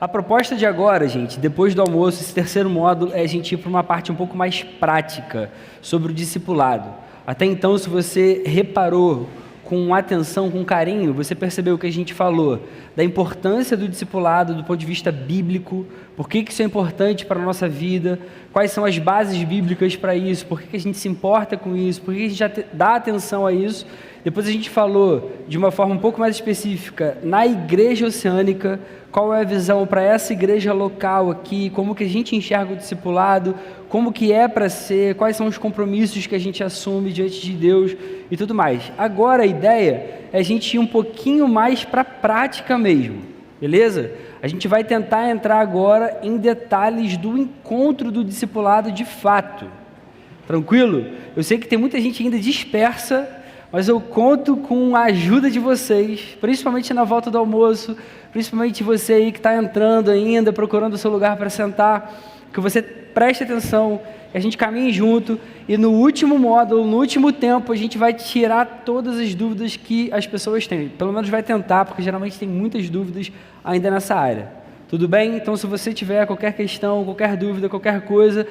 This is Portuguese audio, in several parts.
A proposta de agora, gente, depois do almoço, esse terceiro módulo, é a gente ir para uma parte um pouco mais prática sobre o discipulado. Até então, se você reparou com atenção, com carinho, você percebeu o que a gente falou da importância do discipulado do ponto de vista bíblico, por que isso é importante para a nossa vida, quais são as bases bíblicas para isso, por que a gente se importa com isso, por que a gente já dá atenção a isso. Depois a gente falou de uma forma um pouco mais específica na igreja oceânica, qual é a visão para essa igreja local aqui, como que a gente enxerga o discipulado, como que é para ser, quais são os compromissos que a gente assume diante de Deus e tudo mais. Agora a ideia é a gente ir um pouquinho mais para a prática mesmo, beleza? A gente vai tentar entrar agora em detalhes do encontro do discipulado de fato. Tranquilo? Eu sei que tem muita gente ainda dispersa, mas eu conto com a ajuda de vocês, principalmente na volta do almoço, principalmente você aí que está entrando ainda, procurando o seu lugar para sentar, que você preste atenção, que a gente caminhe junto e no último módulo, no último tempo, a gente vai tirar todas as dúvidas que as pessoas têm. Pelo menos vai tentar, porque geralmente tem muitas dúvidas ainda nessa área. Tudo bem? Então, se você tiver qualquer questão, qualquer dúvida, qualquer coisa,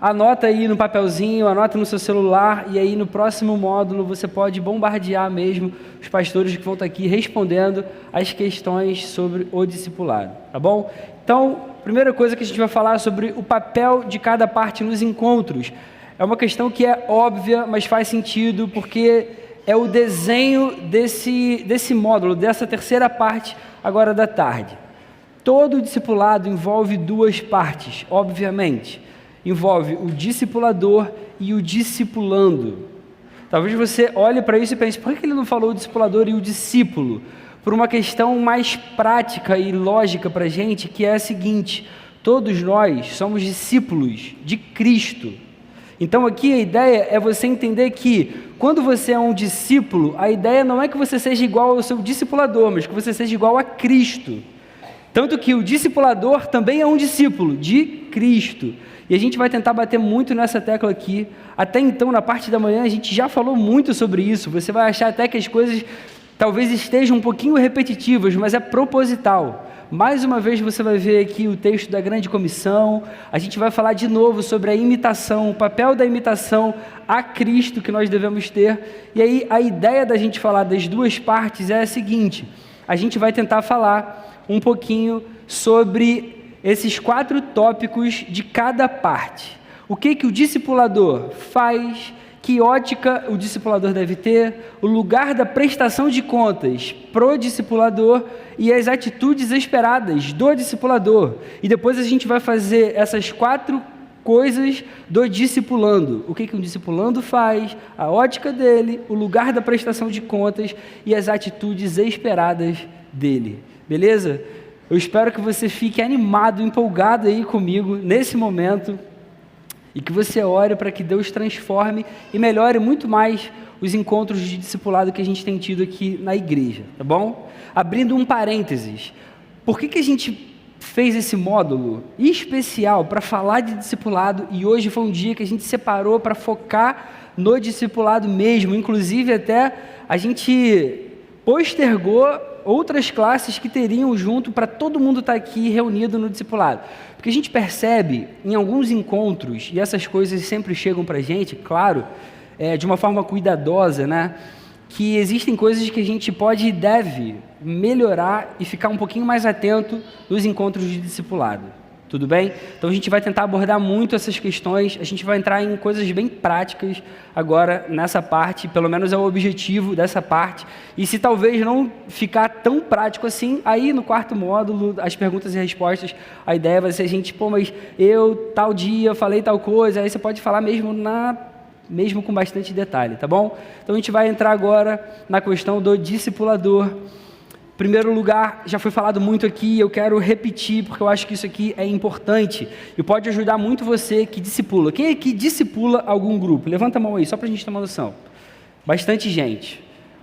anota aí no papelzinho, anota no seu celular e aí no próximo módulo você pode bombardear mesmo os pastores que vão estar aqui respondendo as questões sobre o discipulado, tá bom? Então, primeira coisa que a gente vai falar sobre o papel de cada parte nos encontros. É uma questão que é óbvia, mas faz sentido porque é o desenho desse módulo, dessa terceira parte agora da tarde. Todo o discipulado envolve duas partes, obviamente. Envolve o discipulador e o discipulando. Talvez você olhe para isso e pense, por que ele não falou o discipulador e o discípulo? Por uma questão mais prática e lógica para a gente, que é a seguinte: todos nós somos discípulos de Cristo. Então aqui a ideia é você entender que quando você é um discípulo, a ideia não é que você seja igual ao seu discipulador, mas que você seja igual a Cristo. Tanto que o discipulador também é um discípulo de Cristo. E a gente vai tentar bater muito nessa tecla aqui. Até então, na parte da manhã, a gente já falou muito sobre isso. Você vai achar até que as coisas talvez estejam um pouquinho repetitivas, mas é proposital. Mais uma vez você vai ver aqui o texto da grande comissão. A gente vai falar de novo sobre a imitação, o papel da imitação a Cristo que nós devemos ter. E aí a ideia da gente falar das duas partes é a seguinte: a gente vai tentar falar um pouquinho sobre esses 4 tópicos de cada parte. O que o discipulador faz, que ótica o discipulador deve ter, o lugar da prestação de contas pro discipulador e as atitudes esperadas do discipulador. E depois a gente vai fazer essas 4 coisas do discipulando. O que um discipulando faz, a ótica dele, o lugar da prestação de contas e as atitudes esperadas dele. Beleza? Eu espero que você fique animado, empolgado aí comigo nesse momento e que você ore para que Deus transforme e melhore muito mais os encontros de discipulado que a gente tem tido aqui na igreja, tá bom? Abrindo um parênteses, por que a gente fez esse módulo especial para falar de discipulado e hoje foi um dia que a gente separou para focar no discipulado mesmo, inclusive até a gente postergou outras classes que teriam junto para todo mundo estar aqui reunido no discipulado. Porque a gente percebe em alguns encontros, e essas coisas sempre chegam para a gente, claro, de uma forma cuidadosa, né? Que existem coisas que a gente pode e deve melhorar e ficar um pouquinho mais atento nos encontros de discipulado. Tudo bem? Então a gente vai tentar abordar muito essas questões, a gente vai entrar em coisas bem práticas agora nessa parte, pelo menos é o objetivo dessa parte, e se talvez não ficar tão prático assim, aí no 4º módulo, as perguntas e respostas, a ideia vai ser a gente, mas eu tal dia falei tal coisa, aí você pode falar mesmo com bastante detalhe, tá bom? Então a gente vai entrar agora na questão do discipulador. Em primeiro lugar, já foi falado muito aqui, eu quero repetir, porque eu acho que isso aqui é importante e pode ajudar muito você que discipula. Quem aqui discipula algum grupo? Levanta a mão aí, só para a gente ter uma noção. Bastante gente.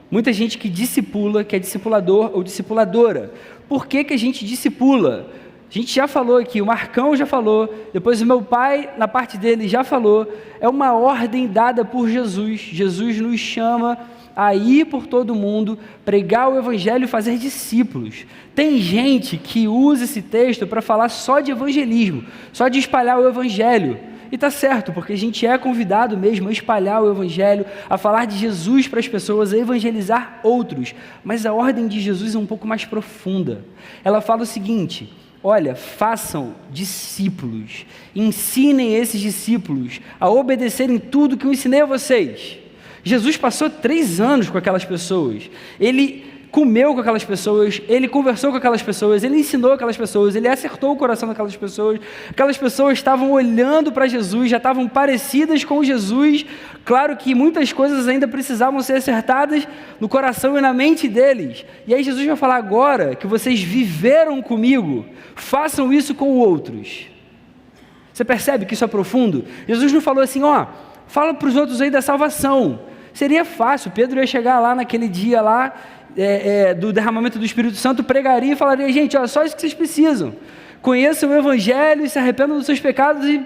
Muita gente que discipula, que é discipulador ou discipuladora. Por que a gente discipula? A gente já falou aqui, o Marcão já falou, depois o meu pai, na parte dele, já falou. É uma ordem dada por Jesus. Jesus nos chama a ir por todo mundo, pregar o evangelho e fazer discípulos. Tem gente que usa esse texto para falar só de evangelismo, só de espalhar o evangelho. E está certo, porque a gente é convidado mesmo a espalhar o evangelho, a falar de Jesus para as pessoas, a evangelizar outros. Mas a ordem de Jesus é um pouco mais profunda. Ela fala o seguinte: olha, façam discípulos, ensinem esses discípulos a obedecerem tudo que eu ensinei a vocês. Jesus passou 3 anos com aquelas pessoas, ele comeu com aquelas pessoas, ele conversou com aquelas pessoas, ele ensinou aquelas pessoas, ele acertou o coração daquelas pessoas. Aquelas pessoas estavam olhando para Jesus, já estavam parecidas com Jesus. Claro que muitas coisas ainda precisavam ser acertadas no coração e na mente deles. E aí Jesus vai falar: agora que vocês viveram comigo, façam isso com outros. Você percebe que isso é profundo? Jesus não falou assim: ó, fala para os outros aí da salvação. Seria fácil, Pedro ia chegar lá naquele dia lá, do derramamento do Espírito Santo, pregaria e falaria: gente, ó, só isso que vocês precisam, conheçam o Evangelho e se arrependam dos seus pecados e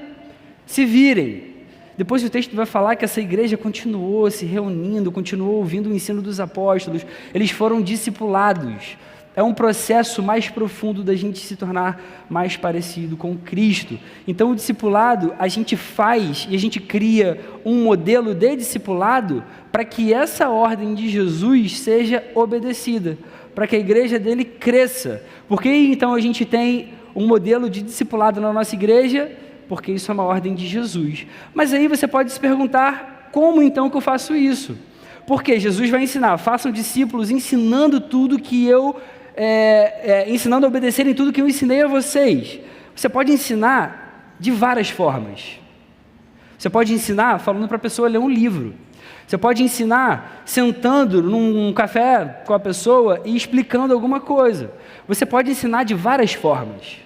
se virem. Depois o texto vai falar que essa igreja continuou se reunindo, continuou ouvindo o ensino dos apóstolos, eles foram discipulados. É um processo mais profundo da gente se tornar mais parecido com Cristo. Então o discipulado a gente faz e a gente cria um modelo de discipulado para que essa ordem de Jesus seja obedecida, para que a igreja dele cresça. Por que então a gente tem um modelo de discipulado na nossa igreja? Porque isso é uma ordem de Jesus. Mas aí você pode se perguntar: como então que eu faço isso? Porque Jesus vai ensinar: façam discípulos ensinando tudo que eu ensinando a obedecerem tudo que eu ensinei a vocês. Você pode ensinar de várias formas. Você pode ensinar falando para a pessoa ler um livro. Você pode ensinar sentando num café com a pessoa e explicando alguma coisa. Você pode ensinar de várias formas.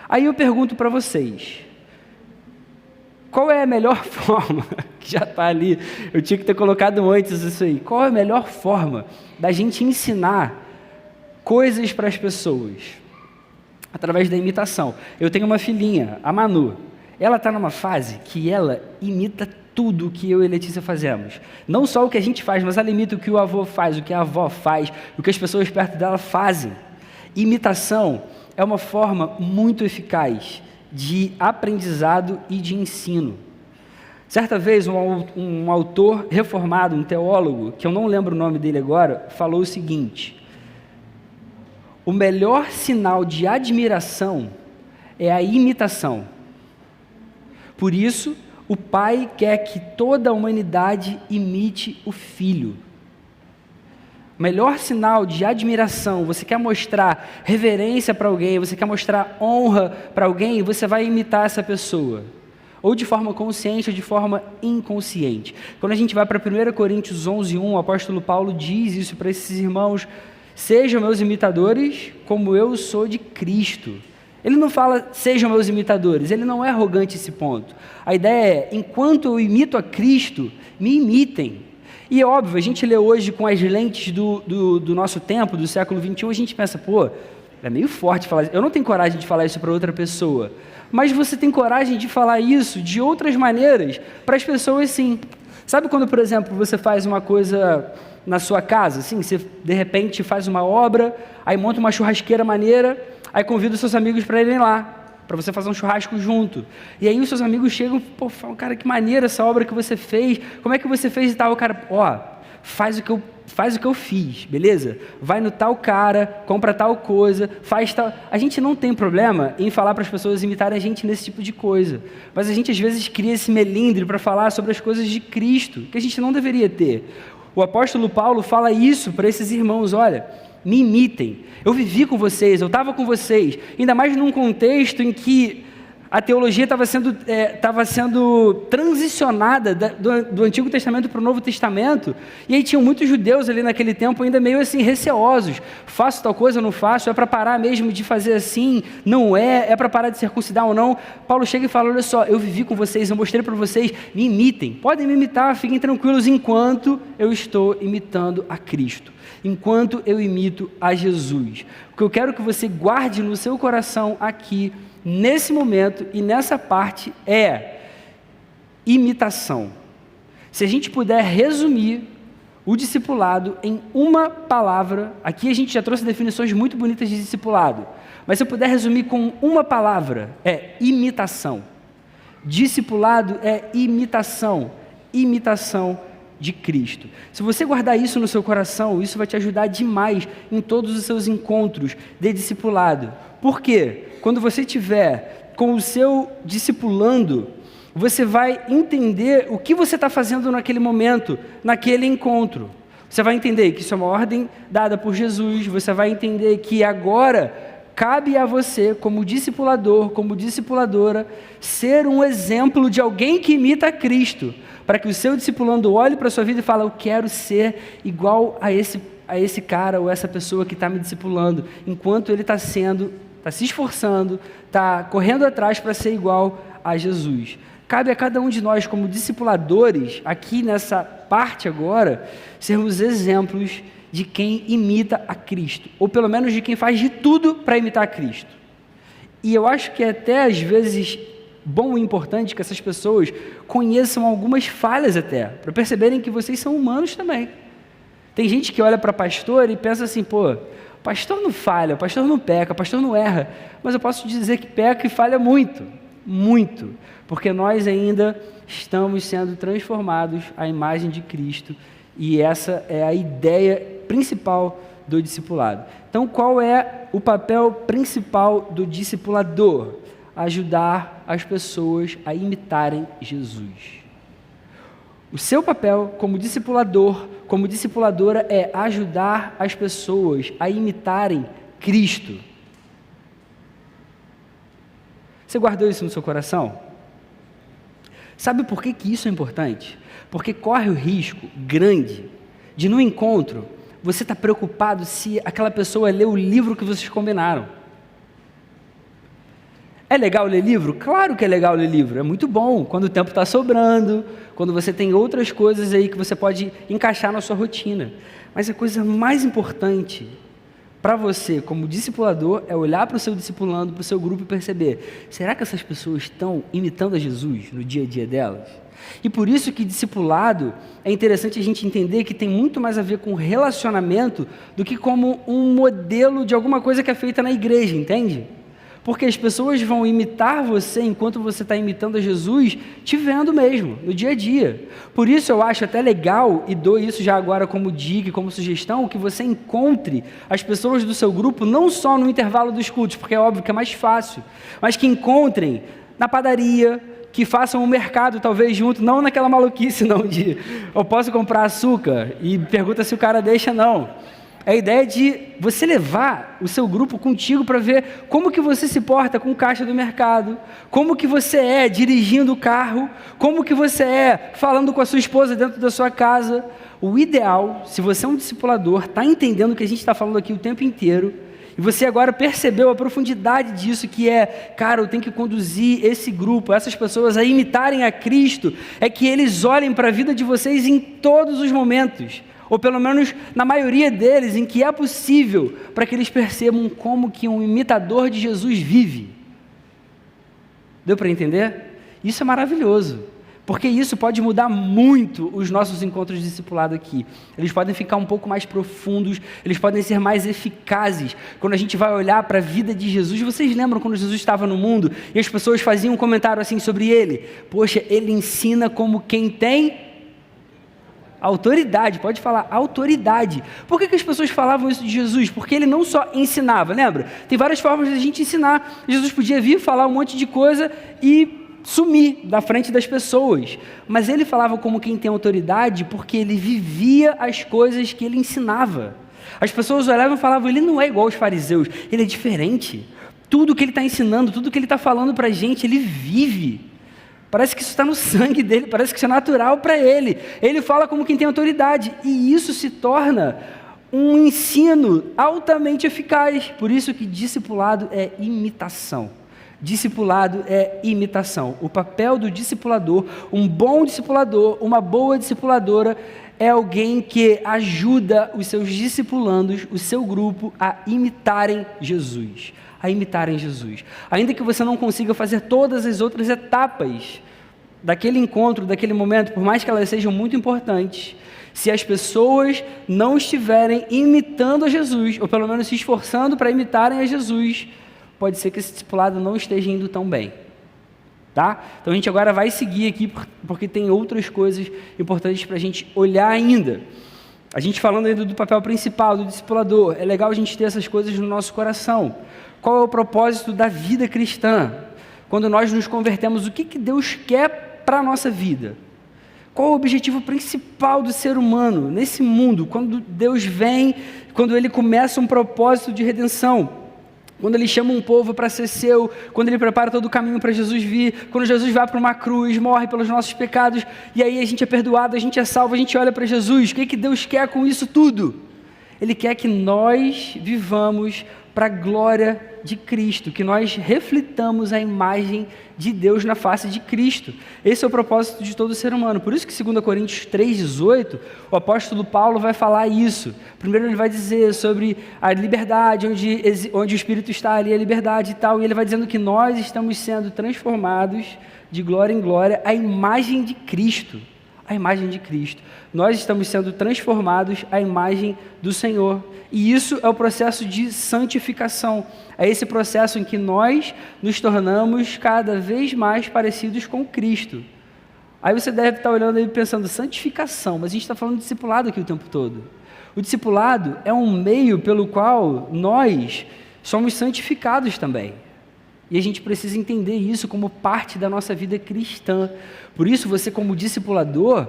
Aí eu pergunto para vocês: qual é a melhor forma, que já está ali, eu tinha que ter colocado antes isso aí, qual é a melhor forma da gente ensinar coisas para as pessoas? Através da imitação. Eu tenho uma filhinha, a Manu. Ela está numa fase que ela imita tudo o que eu e a Letícia fazemos. Não só o que a gente faz, mas ela imita o que o avô faz, o que a avó faz, o que as pessoas perto dela fazem. Imitação é uma forma muito eficaz de aprendizado e de ensino. Certa vez, um autor reformado, um teólogo, que eu não lembro o nome dele agora, falou o seguinte: o melhor sinal de admiração é a imitação. Por isso, o pai quer que toda a humanidade imite o filho. O melhor sinal de admiração, você quer mostrar reverência para alguém, você quer mostrar honra para alguém, você vai imitar essa pessoa. Ou de forma consciente ou de forma inconsciente. Quando a gente vai para 1 Coríntios 11:1, o apóstolo Paulo diz isso para esses irmãos: sejam meus imitadores como eu sou de Cristo. Ele não fala sejam meus imitadores, ele não é arrogante esse ponto. A ideia é: enquanto eu imito a Cristo, me imitem. E é óbvio, a gente lê hoje com as lentes do nosso tempo, do século XXI, a gente pensa: pô, é meio forte falar isso. Eu não tenho coragem de falar isso para outra pessoa. Mas você tem coragem de falar isso de outras maneiras para as pessoas, sim. Sabe quando, por exemplo, você faz uma coisa na sua casa, assim, você de repente faz uma obra, aí monta uma churrasqueira maneira, aí convida os seus amigos para irem lá, para você fazer um churrasco junto. E aí os seus amigos chegam: pô, falam: cara, que maneira essa obra que você fez, como é que você fez e tal? O cara: ó, faz o que eu fiz, beleza? Vai no tal cara, compra tal coisa, faz tal... A gente não tem problema em falar para as pessoas imitarem a gente nesse tipo de coisa, mas a gente às vezes cria esse melindre para falar sobre as coisas de Cristo, que a gente não deveria ter. O apóstolo Paulo fala isso para esses irmãos: olha, me imitem, eu vivi com vocês, eu estava com vocês, ainda mais num contexto em que a teologia estava sendo transicionada do Antigo Testamento para o Novo Testamento, e aí tinham muitos judeus ali naquele tempo ainda meio assim receosos: faço tal coisa, não faço, é para parar mesmo de fazer assim, não é para parar de circuncidar ou não. Paulo chega e fala: olha só, eu vivi com vocês, eu mostrei para vocês, me imitem, podem me imitar, fiquem tranquilos enquanto eu estou imitando a Cristo, enquanto eu imito a Jesus. O que eu quero que você guarde no seu coração aqui, nesse momento e nessa parte, é imitação. Se a gente puder resumir o discipulado em uma palavra, aqui a gente já trouxe definições muito bonitas de discipulado, mas se eu puder resumir com uma palavra, é imitação. Discipulado é imitação, imitação de Cristo. Se você guardar isso no seu coração, isso vai te ajudar demais em todos os seus encontros de discipulado. Por quê? Quando você estiver com o seu discipulando, você vai entender o que você está fazendo naquele momento, naquele encontro. Você vai entender que isso é uma ordem dada por Jesus, você vai entender que agora cabe a você, como discipulador, como discipuladora, ser um exemplo de alguém que imita a Cristo, para que o seu discipulando olhe para a sua vida e fale, eu quero ser igual a esse cara ou essa pessoa que está me discipulando, enquanto ele está se esforçando, está correndo atrás para ser igual a Jesus. Cabe a cada um de nós, como discipuladores, aqui nessa parte agora, sermos exemplos de quem imita a Cristo, ou pelo menos de quem faz de tudo para imitar a Cristo. E eu acho que é até às vezes bom e importante que essas pessoas conheçam algumas falhas até, para perceberem que vocês são humanos também. Tem gente que olha para pastor e pensa assim, pô, pastor não falha, pastor não peca, pastor não erra, mas eu posso dizer que peca e falha muito, muito, porque nós ainda estamos sendo transformados à imagem de Cristo, e essa é a ideia principal do discipulado. Então, qual é o papel principal do discipulador? Ajudar as pessoas a imitarem Jesus. O seu papel como discipulador, como discipuladora, é ajudar as pessoas a imitarem Cristo. Você guardou isso no seu coração? Sabe por que isso é importante? Porque corre o risco grande de, no encontro, você estar preocupado se aquela pessoa leu o livro que vocês combinaram. É legal ler livro? Claro que é legal ler livro, é muito bom, quando o tempo está sobrando, quando você tem outras coisas aí que você pode encaixar na sua rotina. Mas a coisa mais importante para você, como discipulador, é olhar para o seu discipulando, para o seu grupo e perceber, será que essas pessoas estão imitando a Jesus no dia a dia delas? E por isso que discipulado é interessante a gente entender que tem muito mais a ver com relacionamento do que como um modelo de alguma coisa que é feita na igreja, entende? Porque as pessoas vão imitar você enquanto você está imitando a Jesus, te vendo mesmo, no dia a dia. Por isso eu acho até legal, e dou isso já agora como dica, como sugestão, que você encontre as pessoas do seu grupo, não só no intervalo dos cultos, porque é óbvio que é mais fácil, mas que encontrem na padaria, que façam um mercado talvez junto, não naquela maluquice não de eu posso comprar açúcar e pergunta se o cara deixa, não. É a ideia de você levar o seu grupo contigo para ver como que você se porta com o caixa do mercado, como que você é dirigindo o carro, como que você é falando com a sua esposa dentro da sua casa. O ideal, se você é um discipulador, está entendendo o que a gente está falando aqui o tempo inteiro, e você agora percebeu a profundidade disso, que é, cara, eu tenho que conduzir esse grupo, essas pessoas a imitarem a Cristo, é que eles olhem para a vida de vocês em todos os momentos, ou pelo menos na maioria deles, em que é possível, para que eles percebam como que um imitador de Jesus vive. Deu para entender? Isso é maravilhoso, porque isso pode mudar muito os nossos encontros de discipulado aqui. Eles podem ficar um pouco mais profundos, eles podem ser mais eficazes. Quando a gente vai olhar para a vida de Jesus, vocês lembram quando Jesus estava no mundo e as pessoas faziam um comentário assim sobre ele? Poxa, ele ensina como quem tem autoridade, pode falar, autoridade. Por que as pessoas falavam isso de Jesus? Porque ele não só ensinava, lembra? Tem várias formas de a gente ensinar. Jesus podia vir, falar um monte de coisa e sumir da frente das pessoas. Mas ele falava como quem tem autoridade porque ele vivia as coisas que ele ensinava. As pessoas olhavam e falavam, ele não é igual aos fariseus, ele é diferente. Tudo que ele está ensinando, tudo que ele está falando para a gente, ele vive. Parece que isso está no sangue dele, parece que isso é natural para ele. Ele fala como quem tem autoridade, e isso se torna um ensino altamente eficaz. Por isso que discipulado é imitação. Discipulado é imitação. O papel do discipulador, um bom discipulador, uma boa discipuladora, é alguém que ajuda os seus discipulandos, o seu grupo, a imitarem Jesus. A imitarem Jesus. Ainda que você não consiga fazer todas as outras etapas daquele encontro, daquele momento, por mais que elas sejam muito importantes, Se as pessoas não estiverem imitando a Jesus, ou pelo menos se esforçando para imitarem a Jesus, pode ser que esse discipulado não esteja indo tão bem. Tá? Então a gente agora vai seguir aqui, porque tem outras coisas importantes para a gente olhar ainda. A gente falando ainda do papel principal do discipulador, é legal a gente ter essas coisas no nosso coração. Qual é o propósito da vida cristã? Quando nós nos convertemos, o que Deus quer para a nossa vida? Qual o objetivo principal do ser humano nesse mundo? Quando Deus vem, quando Ele começa um propósito de redenção, quando Ele chama um povo para ser seu, quando Ele prepara todo o caminho para Jesus vir, quando Jesus vai para uma cruz, morre pelos nossos pecados, e aí a gente é perdoado, a gente é salvo, a gente olha para Jesus. O que Deus quer com isso tudo? Ele quer que nós vivamos para a glória de Cristo, que nós reflitamos a imagem de Deus na face de Cristo. Esse é o propósito de todo ser humano. Por isso que 2 Coríntios 3,18, o apóstolo Paulo vai falar isso. Primeiro ele vai dizer sobre a liberdade, onde o Espírito está, ali a liberdade e tal, e ele vai dizendo que nós estamos sendo transformados de glória em glória à imagem de Cristo. A imagem de Cristo. Nós estamos sendo transformados à imagem do Senhor. E isso é o processo de santificação. É esse processo em que nós nos tornamos cada vez mais parecidos com Cristo. Aí você deve estar olhando aí pensando, santificação, mas a gente está falando de discipulado aqui o tempo todo. O discipulado é um meio pelo qual nós somos santificados também. E a gente precisa entender isso como parte da nossa vida cristã. Por isso, você como discipulador,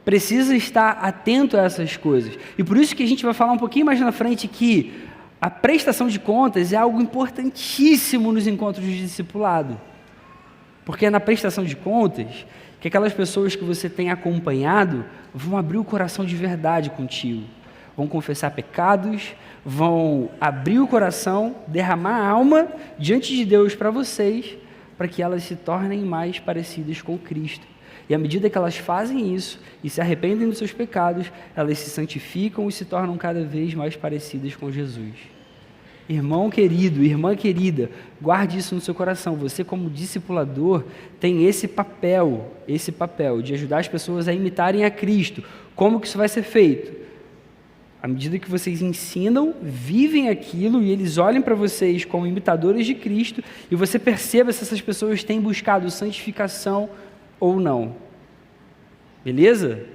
precisa estar atento a essas coisas. E por isso que a gente vai falar um pouquinho mais na frente que a prestação de contas é algo importantíssimo nos encontros de discipulado. Porque é na prestação de contas que aquelas pessoas que você tem acompanhado vão abrir o coração de verdade contigo. Vão confessar pecados, vão abrir o coração, derramar a alma diante de Deus para vocês, para que elas se tornem mais parecidas com Cristo. E à medida que elas fazem isso e se arrependem dos seus pecados, elas se santificam e se tornam cada vez mais parecidas com Jesus. Irmão querido, irmã querida, guarde isso no seu coração. Você como discipulador tem esse papel de ajudar as pessoas a imitarem a Cristo. Como que isso vai ser feito? À medida que vocês ensinam, vivem aquilo e eles olhem para vocês como imitadores de Cristo e você perceba se essas pessoas têm buscado santificação ou não. Beleza?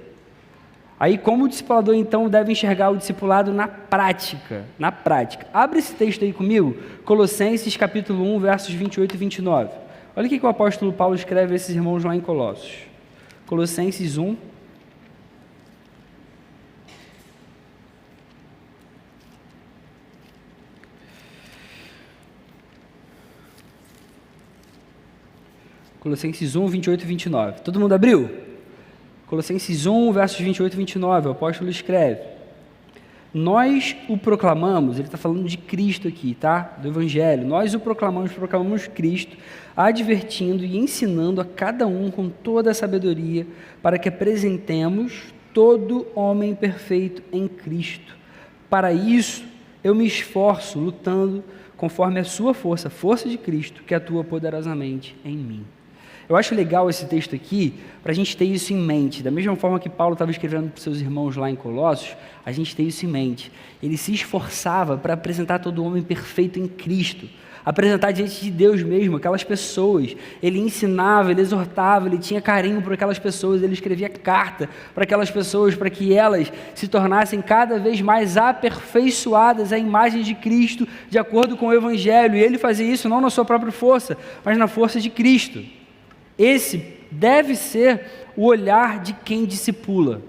Aí, como o discipulador, então, deve enxergar o discipulado na prática? Na prática. Abre esse texto aí comigo, Colossenses capítulo 1, versos 28 e 29. Olha o que o apóstolo Paulo escreve a esses irmãos lá em Colossos. Colossenses 1, Colossenses 1, 28 e 29. Todo mundo abriu? Colossenses 1, versos 28 e 29, o apóstolo escreve: nós o proclamamos, ele está falando de Cristo aqui, tá? Do Evangelho. Nós o proclamamos Cristo, advertindo e ensinando a cada um com toda a sabedoria, para que apresentemos todo homem perfeito em Cristo. Para isso, eu me esforço, lutando conforme a sua força, a força de Cristo, que atua poderosamente em mim. Eu acho legal esse texto aqui, para a gente ter isso em mente. Da mesma forma que Paulo estava escrevendo para os seus irmãos lá em Colossos, a gente tem isso em mente. Ele se esforçava para apresentar todo homem perfeito em Cristo, apresentar diante de Deus mesmo, aquelas pessoas. Ele ensinava, ele exortava, ele tinha carinho por aquelas pessoas, ele escrevia carta para aquelas pessoas, para que elas se tornassem cada vez mais aperfeiçoadas à imagem de Cristo, de acordo com o Evangelho. E ele fazia isso não na sua própria força, mas na força de Cristo. Esse deve ser o olhar de quem discipula.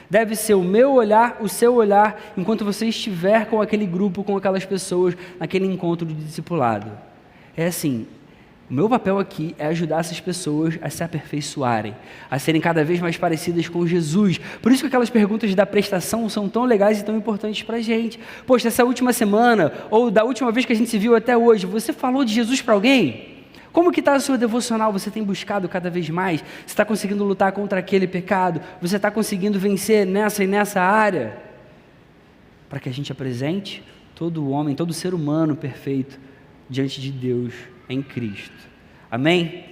Deve ser o meu olhar, o seu olhar, enquanto você estiver com aquele grupo, com aquelas pessoas, naquele encontro de discipulado. É assim, o meu papel aqui é ajudar essas pessoas a se aperfeiçoarem, a serem cada vez mais parecidas com Jesus. Por isso que aquelas perguntas da prestação são tão legais e tão importantes para a gente. Poxa, essa última semana, ou da última vez que a gente se viu até hoje, você falou de Jesus para alguém? Como que está a sua devocional? Você tem buscado cada vez mais? Você está conseguindo lutar contra aquele pecado? Você está conseguindo vencer nessa e nessa área? Para que a gente apresente todo homem, todo ser humano perfeito diante de Deus em Cristo. Amém?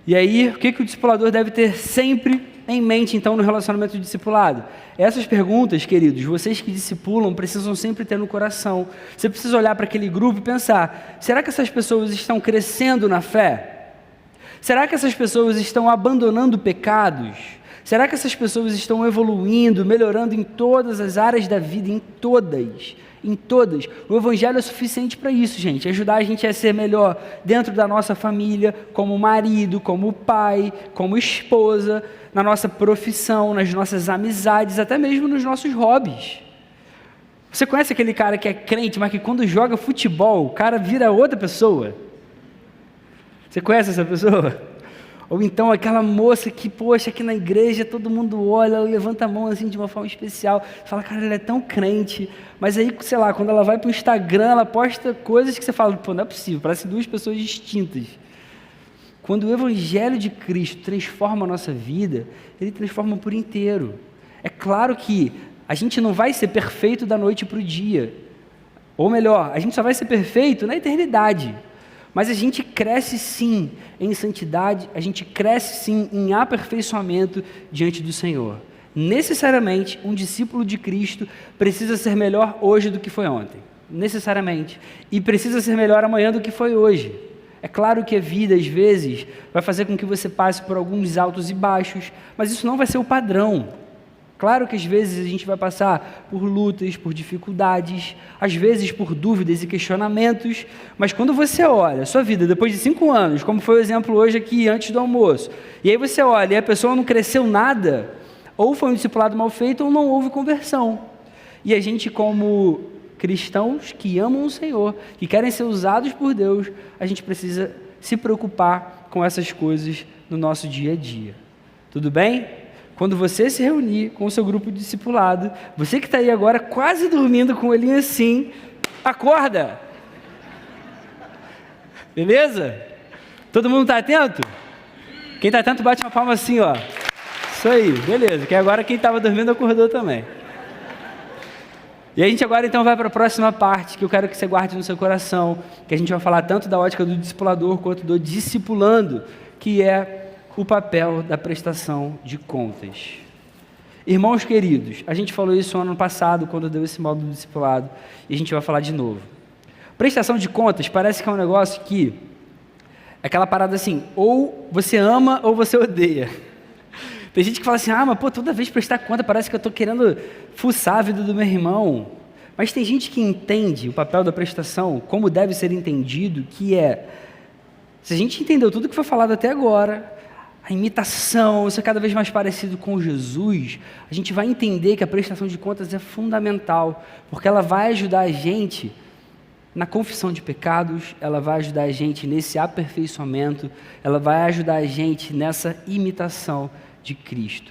E aí, o que o discipulador deve ter sempre em mente, então, no relacionamento de discipulado? Essas perguntas, queridos, vocês que discipulam precisam sempre ter no coração. Você precisa olhar para aquele grupo e pensar, será que essas pessoas estão crescendo na fé? Será que essas pessoas estão abandonando pecados? Será que essas pessoas estão evoluindo, melhorando em todas as áreas da vida, em todas? Em todas. O Evangelho é suficiente para isso, gente. Ajudar a gente a ser melhor dentro da nossa família, como marido, como pai, como esposa, na nossa profissão, nas nossas amizades, até mesmo nos nossos hobbies. Você conhece aquele cara que é crente, mas que quando joga futebol, o cara vira outra pessoa? Você conhece essa pessoa? Ou então aquela moça que, poxa, aqui na igreja todo mundo olha, ela levanta a mão assim de uma forma especial, fala, cara, ela é tão crente, mas aí, sei lá, quando ela vai para o Instagram, ela posta coisas que você fala, pô, não é possível, parece duas pessoas distintas. Quando o Evangelho de Cristo transforma a nossa vida, ele transforma por inteiro. É claro que a gente não vai ser perfeito da noite para o dia, ou melhor, a gente só vai ser perfeito na eternidade. Mas a gente cresce sim em santidade, a gente cresce sim em aperfeiçoamento diante do Senhor. Necessariamente, um discípulo de Cristo precisa ser melhor hoje do que foi ontem. Necessariamente. E precisa ser melhor amanhã do que foi hoje. É claro que a vida, às vezes, vai fazer com que você passe por alguns altos e baixos, mas isso não vai ser o padrão. Claro que às vezes a gente vai passar por lutas, por dificuldades, às vezes por dúvidas e questionamentos, mas quando você olha a sua vida depois de 5 anos, como foi o exemplo hoje aqui antes do almoço, e aí você olha e a pessoa não cresceu nada, ou foi um discipulado mal feito ou não houve conversão. E a gente, como cristãos que amam o Senhor, que querem ser usados por Deus, a gente precisa se preocupar com essas coisas no nosso dia a dia. Tudo bem? Quando você se reunir com o seu grupo de discipulado, você que está aí agora quase dormindo com o olhinho assim, acorda! Beleza? Todo mundo está atento? Quem está atento bate uma palma assim, ó. Isso aí, beleza. Que agora quem estava dormindo acordou também. E a gente agora então vai para a próxima parte, que eu quero que você guarde no seu coração, que a gente vai falar tanto da ótica do discipulador quanto do discipulando, que é o papel da prestação de contas. Irmãos queridos, a gente falou isso ano passado, quando deu esse módulo do discipulado, e a gente vai falar de novo. Prestação de contas parece que é um negócio que, é aquela parada assim, ou você ama ou você odeia. Tem gente que fala assim, mas pô, toda vez prestar conta parece que eu estou querendo fuçar a vida do meu irmão. Mas tem gente que entende o papel da prestação como deve ser entendido, que é, se a gente entendeu tudo que foi falado até agora, a imitação, ser cada vez mais parecido com Jesus, a gente vai entender que a prestação de contas é fundamental, porque ela vai ajudar a gente na confissão de pecados, ela vai ajudar a gente nesse aperfeiçoamento, ela vai ajudar a gente nessa imitação de Cristo.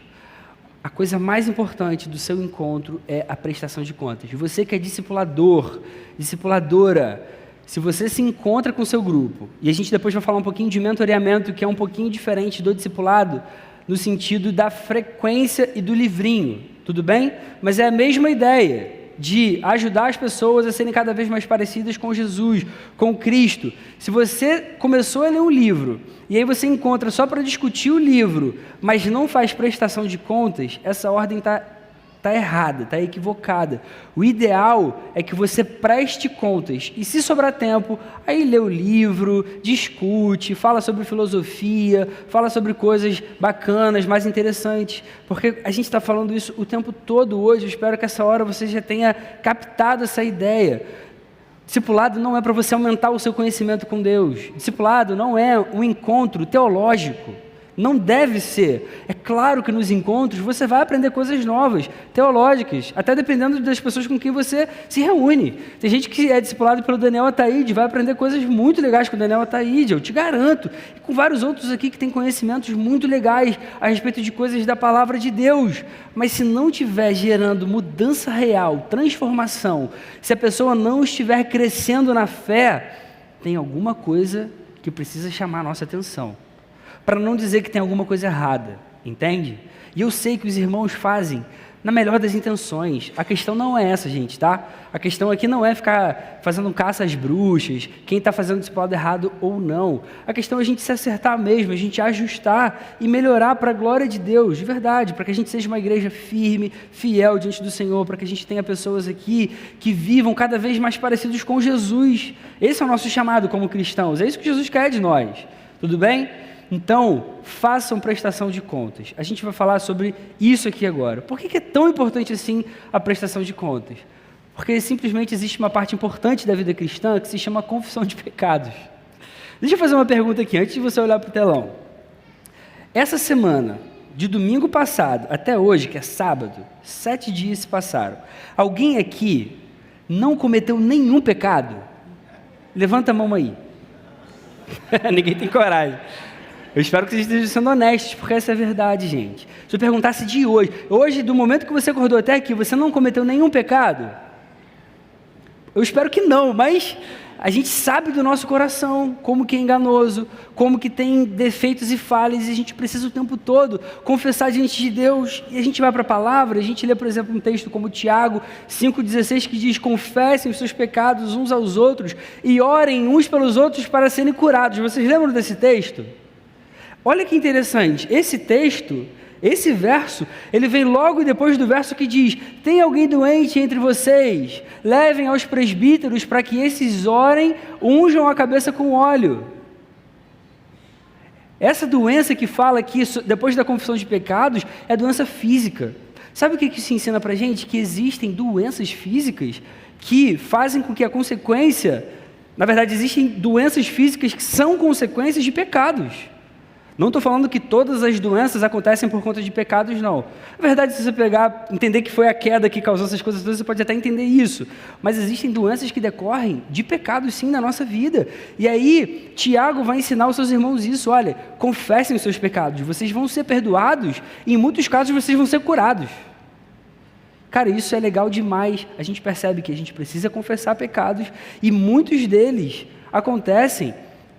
A coisa mais importante do seu encontro é a prestação de contas. Você que é discipulador, discipuladora, se você se encontra com o seu grupo, e a gente depois vai falar um pouquinho de mentoreamento, que é um pouquinho diferente do discipulado, no sentido da frequência e do livrinho, tudo bem? Mas é a mesma ideia de ajudar as pessoas a serem cada vez mais parecidas com Jesus, com Cristo. Se você começou a ler um livro, e aí você encontra só para discutir o livro, mas não faz prestação de contas, essa ordem está errada, está equivocada. O ideal é que você preste contas, e se sobrar tempo, aí lê o livro, discute, fala sobre filosofia, fala sobre coisas bacanas, mais interessantes, porque a gente está falando isso o tempo todo hoje. Eu espero que essa hora você já tenha captado essa ideia. Discipulado não é para você aumentar o seu conhecimento com Deus. Discipulado não é um encontro teológico. Não deve ser. É claro que nos encontros você vai aprender coisas novas, teológicas, até dependendo das pessoas com quem você se reúne. Tem gente que é discipulado pelo Daniel Ataíde, vai aprender coisas muito legais com o Daniel Ataíde, eu te garanto. E com vários outros aqui que têm conhecimentos muito legais a respeito de coisas da palavra de Deus. Mas se não estiver gerando mudança real, transformação, se a pessoa não estiver crescendo na fé, tem alguma coisa que precisa chamar a nossa atenção. Para não dizer que tem alguma coisa errada, entende? E eu sei que os irmãos fazem na melhor das intenções. A questão não é essa, gente, tá? A questão aqui não é ficar fazendo um caça às bruxas, quem está fazendo discipulado errado ou não. A questão é a gente se acertar mesmo, a gente ajustar e melhorar para a glória de Deus, de verdade, para que a gente seja uma igreja firme, fiel diante do Senhor, para que a gente tenha pessoas aqui que vivam cada vez mais parecidos com Jesus. Esse é o nosso chamado como cristãos, é isso que Jesus quer de nós, tudo bem? Então, façam prestação de contas. A gente vai falar sobre isso aqui agora. Por que é tão importante assim a prestação de contas? Porque simplesmente existe uma parte importante da vida cristã que se chama confissão de pecados. Deixa eu fazer uma pergunta aqui, antes de você olhar para o telão. Essa semana, de domingo passado até hoje, que é sábado, 7 dias se passaram. Alguém aqui não cometeu nenhum pecado? Levanta a mão aí. Ninguém tem coragem. Eu espero que vocês estejam sendo honestos, porque essa é a verdade, gente. Se eu perguntasse de hoje, do momento que você acordou até aqui, você não cometeu nenhum pecado? Eu espero que não, mas a gente sabe do nosso coração como que é enganoso, como que tem defeitos e falhas, e a gente precisa o tempo todo confessar diante de Deus. E a gente vai para a palavra, a gente lê, por exemplo, um texto como Tiago 5,16, que diz: confessem os seus pecados uns aos outros e orem uns pelos outros para serem curados. Vocês lembram desse texto? Olha que interessante, esse texto, esse verso, ele vem logo depois do verso que diz: tem alguém doente entre vocês? Levem aos presbíteros para que esses orem, unjam a cabeça com óleo. Essa doença que fala aqui, depois da confissão de pecados, é doença física. Sabe o que isso ensina para a gente? Que existem doenças físicas que fazem com que a consequência... Na verdade, existem doenças físicas que são consequências de pecados. Não estou falando que todas as doenças acontecem por conta de pecados, não. Na verdade, se você entender que foi a queda que causou essas coisas todas, você pode até entender isso. Mas existem doenças que decorrem de pecados, sim, na nossa vida. E aí, Tiago vai ensinar aos seus irmãos isso. Olha, confessem os seus pecados, vocês vão ser perdoados, e em muitos casos vocês vão ser curados. Cara, isso é legal demais. A gente percebe que a gente precisa confessar pecados, e muitos deles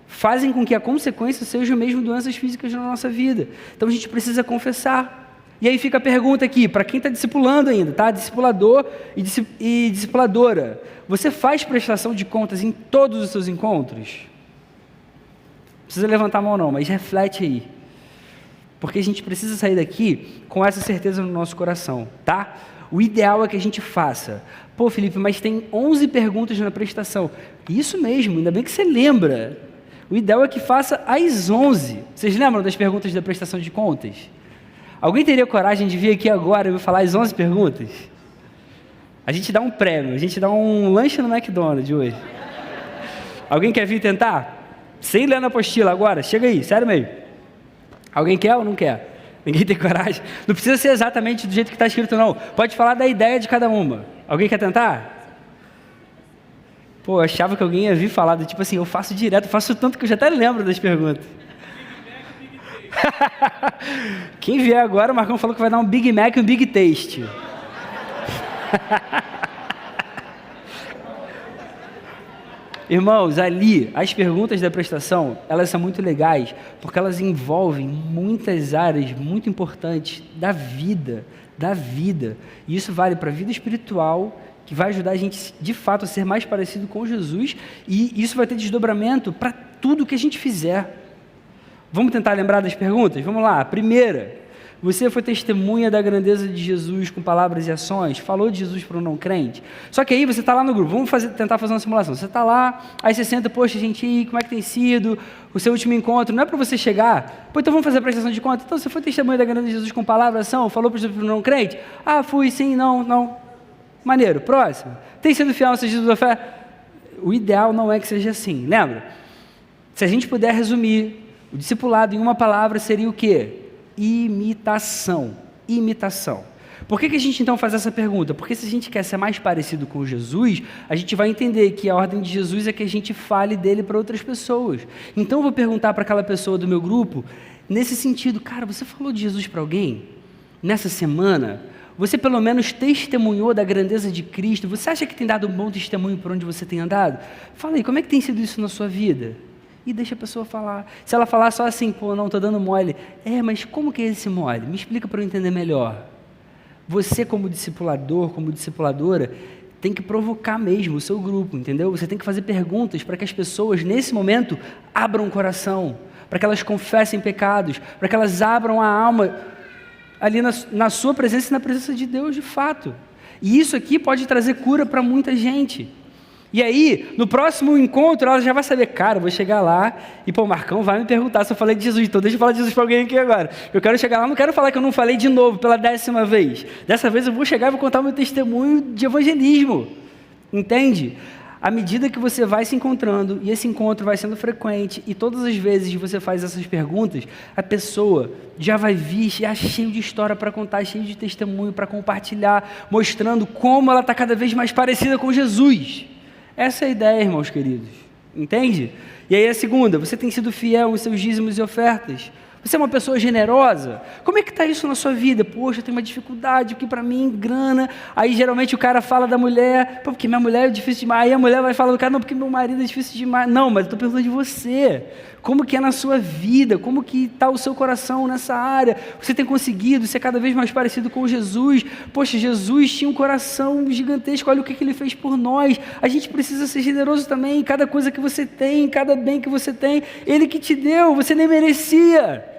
fazem com que a consequência seja mesmo doenças físicas na nossa vida. Então a gente precisa confessar. E aí fica a pergunta aqui, para quem está discipulando ainda, tá? Discipulador e discipuladora. Você faz prestação de contas em todos os seus encontros? Não precisa levantar a mão não, mas reflete aí. Porque a gente precisa sair daqui com essa certeza no nosso coração, tá? O ideal é que a gente faça. Pô, Felipe, mas tem 11 perguntas na prestação. Isso mesmo, ainda bem que você lembra. O ideal é que faça às 11. Vocês lembram das perguntas da prestação de contas? Alguém teria coragem de vir aqui agora e eu falar as 11 perguntas? A gente dá um prêmio, a gente dá um lanche no McDonald's hoje. Alguém quer vir tentar? Sem ler na apostila agora, chega aí, sério mesmo. Alguém quer ou não quer? Ninguém tem coragem? Não precisa ser exatamente do jeito que está escrito, não. Pode falar da ideia de cada uma. Alguém quer tentar? Pô, eu achava que alguém ia vir falar do tipo assim, eu faço direto, faço tanto que eu já até lembro das perguntas. Quem vier agora, o Marcão falou que vai dar um Big Mac e um Big Taste. Irmãos, ali, as perguntas da prestação, elas são muito legais, porque elas envolvem muitas áreas muito importantes da vida. E isso vale para a vida espiritual, que vai ajudar a gente, de fato, a ser mais parecido com Jesus, e isso vai ter desdobramento para tudo que a gente fizer. Vamos tentar lembrar das perguntas? Vamos lá. Primeira, você foi testemunha da grandeza de Jesus com palavras e ações? Falou de Jesus para um não crente? Só que aí você está lá no grupo, vamos tentar fazer uma simulação. Você está lá, aí você senta, poxa, gente, como é que tem sido o seu último encontro? Não é para você chegar, pô, então vamos fazer a prestação de conta. Então, você foi testemunha da grandeza de Jesus com palavras e ação? Falou para um não crente? Ah, fui, sim, não. Maneiro, próximo. Tem sido fiel ao sentido da fé? O ideal não é que seja assim, lembra? Se a gente puder resumir, o discipulado em uma palavra seria o quê? Imitação. Por que a gente então faz essa pergunta? Porque se a gente quer ser mais parecido com Jesus, a gente vai entender que a ordem de Jesus é que a gente fale dele para outras pessoas. Então eu vou perguntar para aquela pessoa do meu grupo, nesse sentido, cara, você falou de Jesus para alguém? Nessa semana? Você pelo menos testemunhou da grandeza de Cristo? Você acha que tem dado um bom testemunho por onde você tem andado? Fala aí, como é que tem sido isso na sua vida? E deixa a pessoa falar. Se ela falar só assim, pô, não, estou dando mole. Mas como que é esse mole? Me explica para eu entender melhor. Você, como discipulador, como discipuladora, tem que provocar mesmo o seu grupo, entendeu? Você tem que fazer perguntas para que as pessoas, nesse momento, abram o coração, para que elas confessem pecados, para que elas abram a alma ali na sua presença e na presença de Deus, de fato. E isso aqui pode trazer cura para muita gente. E aí, no próximo encontro, ela já vai saber, cara, eu vou chegar lá e, o Marcão vai me perguntar se eu falei de Jesus. Então, deixa eu falar de Jesus para alguém aqui agora. Eu quero chegar lá, não quero falar que eu não falei de novo, pela 10ª vez. Dessa vez eu vou chegar e vou contar o meu testemunho de evangelismo. Entende? À medida que você vai se encontrando, e esse encontro vai sendo frequente, e todas as vezes que você faz essas perguntas, a pessoa já vai vir já cheio de história para contar, cheio de testemunho para compartilhar, mostrando como ela está cada vez mais parecida com Jesus. Essa é a ideia, irmãos queridos, entende? E aí a segunda, você tem sido fiel aos seus dízimos e ofertas? Você é uma pessoa generosa? Como é que está isso na sua vida? Poxa, eu tenho uma dificuldade, porque para mim, grana. Aí geralmente o cara fala da mulher, pô, porque minha mulher é difícil demais. Aí a mulher vai falar do cara, não, porque meu marido é difícil demais. Não, mas eu estou perguntando de você. Como que é na sua vida? Como que está o seu coração nessa área? Você tem conseguido ser cada vez mais parecido com Jesus? Poxa, Jesus tinha um coração gigantesco, olha o que ele fez por nós. A gente precisa ser generoso também. Cada coisa que você tem, cada bem que você tem, Ele que te deu, você nem merecia.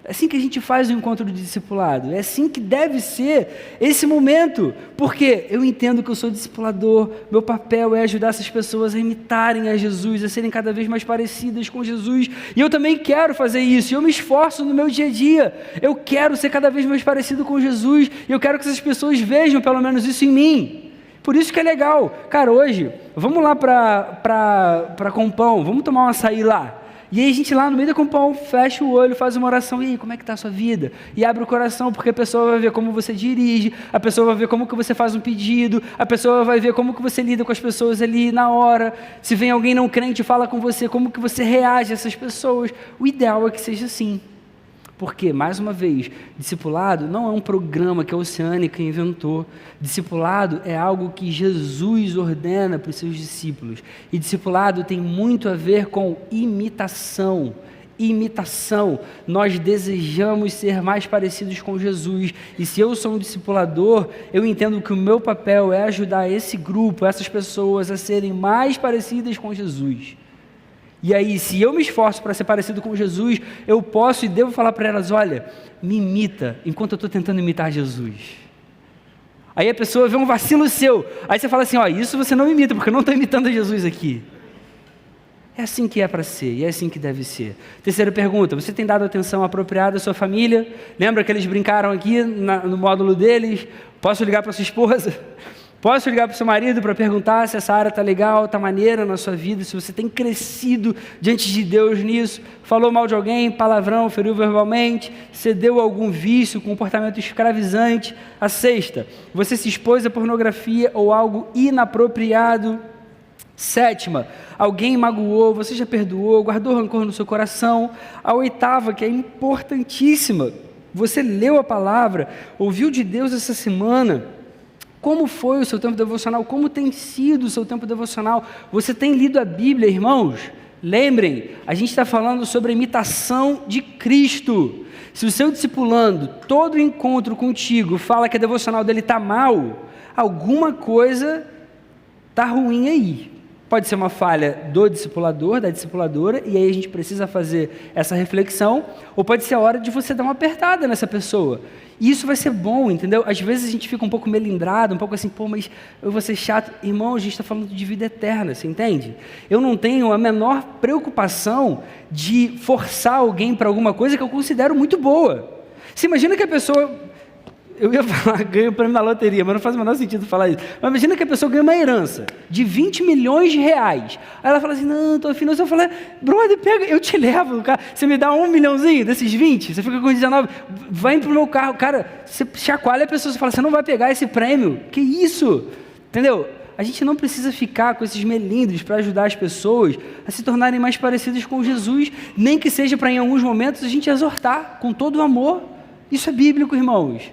É assim que a gente faz o encontro de discipulado, é assim que deve ser esse momento, porque eu entendo que eu sou discipulador, meu papel é ajudar essas pessoas a imitarem a Jesus, a serem cada vez mais parecidas com Jesus, e eu também quero fazer isso, e eu me esforço no meu dia a dia, eu quero ser cada vez mais parecido com Jesus, e eu quero que essas pessoas vejam pelo menos isso em mim. Por isso que é legal, cara, hoje, vamos lá para Compão, vamos tomar um açaí lá. E aí a gente lá no meio da Compão fecha o olho, faz uma oração, e aí, como é que está a sua vida? E abre o coração, porque a pessoa vai ver como você dirige, a pessoa vai ver como que você faz um pedido, a pessoa vai ver como que você lida com as pessoas ali na hora, se vem alguém não crente e fala com você, como que você reage a essas pessoas. O ideal é que seja assim. Porque, mais uma vez, discipulado não é um programa que a Oceânica inventou. Discipulado é algo que Jesus ordena para os seus discípulos. E discipulado tem muito a ver com imitação. Imitação. Nós desejamos ser mais parecidos com Jesus. E se eu sou um discipulador, eu entendo que o meu papel é ajudar esse grupo, essas pessoas a serem mais parecidas com Jesus. E aí, se eu me esforço para ser parecido com Jesus, eu posso e devo falar para elas, olha, me imita, enquanto eu estou tentando imitar Jesus. Aí a pessoa vê um vacilo seu, aí você fala assim, ó, isso você não imita, porque eu não estou imitando Jesus aqui. É assim que é para ser, e é assim que deve ser. Terceira pergunta, você tem dado atenção apropriada à sua família? Lembra que eles brincaram aqui no módulo deles? Posso ligar para sua esposa? Posso ligar para o seu marido para perguntar se essa área está legal, está maneira na sua vida, se você tem crescido diante de Deus nisso, falou mal de alguém, palavrão, feriu verbalmente, cedeu a algum vício, comportamento escravizante. A sexta, você se expôs à pornografia ou algo inapropriado. Sétima, alguém magoou, você já perdoou, guardou rancor no seu coração. A oitava, que é importantíssima, você leu a palavra, ouviu de Deus essa semana. Como foi o seu tempo devocional? Como tem sido o seu tempo devocional? Você tem lido a Bíblia, irmãos? Lembrem, a gente está falando sobre a imitação de Cristo. Se o seu discipulando, todo encontro contigo, fala que a devocional dele está mal, alguma coisa está ruim aí. Pode ser uma falha do discipulador, da discipuladora, e aí a gente precisa fazer essa reflexão, ou pode ser a hora de você dar uma apertada nessa pessoa. E isso vai ser bom, entendeu? Às vezes a gente fica um pouco melindrado, um pouco assim, pô, mas eu vou ser chato. Irmão, a gente está falando de vida eterna, você entende? Eu não tenho a menor preocupação de forçar alguém para alguma coisa que eu considero muito boa. Você imagina que a pessoa... Eu ia falar, ganha o prêmio na loteria, mas não faz o menor sentido falar isso. Mas imagina que a pessoa ganha uma herança de 20 milhões de reais. Aí ela fala assim, não, estou afim. Eu falei, brother, pega, eu te levo. Cara. Você me dá 1 milhãozinho desses 20, você fica com 19, vai pro meu carro. Cara, você chacoalha a pessoa, você fala, você não vai pegar esse prêmio. Que isso? Entendeu? A gente não precisa ficar com esses melindres para ajudar as pessoas a se tornarem mais parecidas com Jesus, nem que seja para em alguns momentos a gente exortar com todo o amor. Isso é bíblico, irmãos.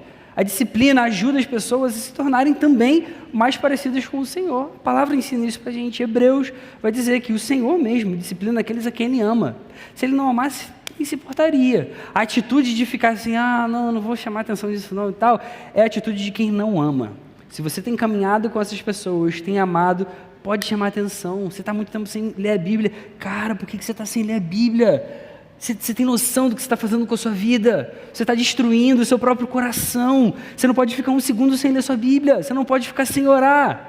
A disciplina ajuda as pessoas a se tornarem também mais parecidas com o Senhor. A palavra ensina isso para a gente. Hebreus vai dizer que o Senhor mesmo disciplina aqueles a quem Ele ama. Se Ele não amasse, quem se importaria? A atitude de ficar assim, não vou chamar atenção disso não e tal, é a atitude de quem não ama. Se você tem caminhado com essas pessoas, tem amado, pode chamar atenção. Você está muito tempo sem ler a Bíblia. Cara, por que você está sem ler a Bíblia? Você tem noção do que você está fazendo com a sua vida? Você está destruindo o seu próprio coração. Você não pode ficar um segundo sem ler sua Bíblia. Você não pode ficar sem orar.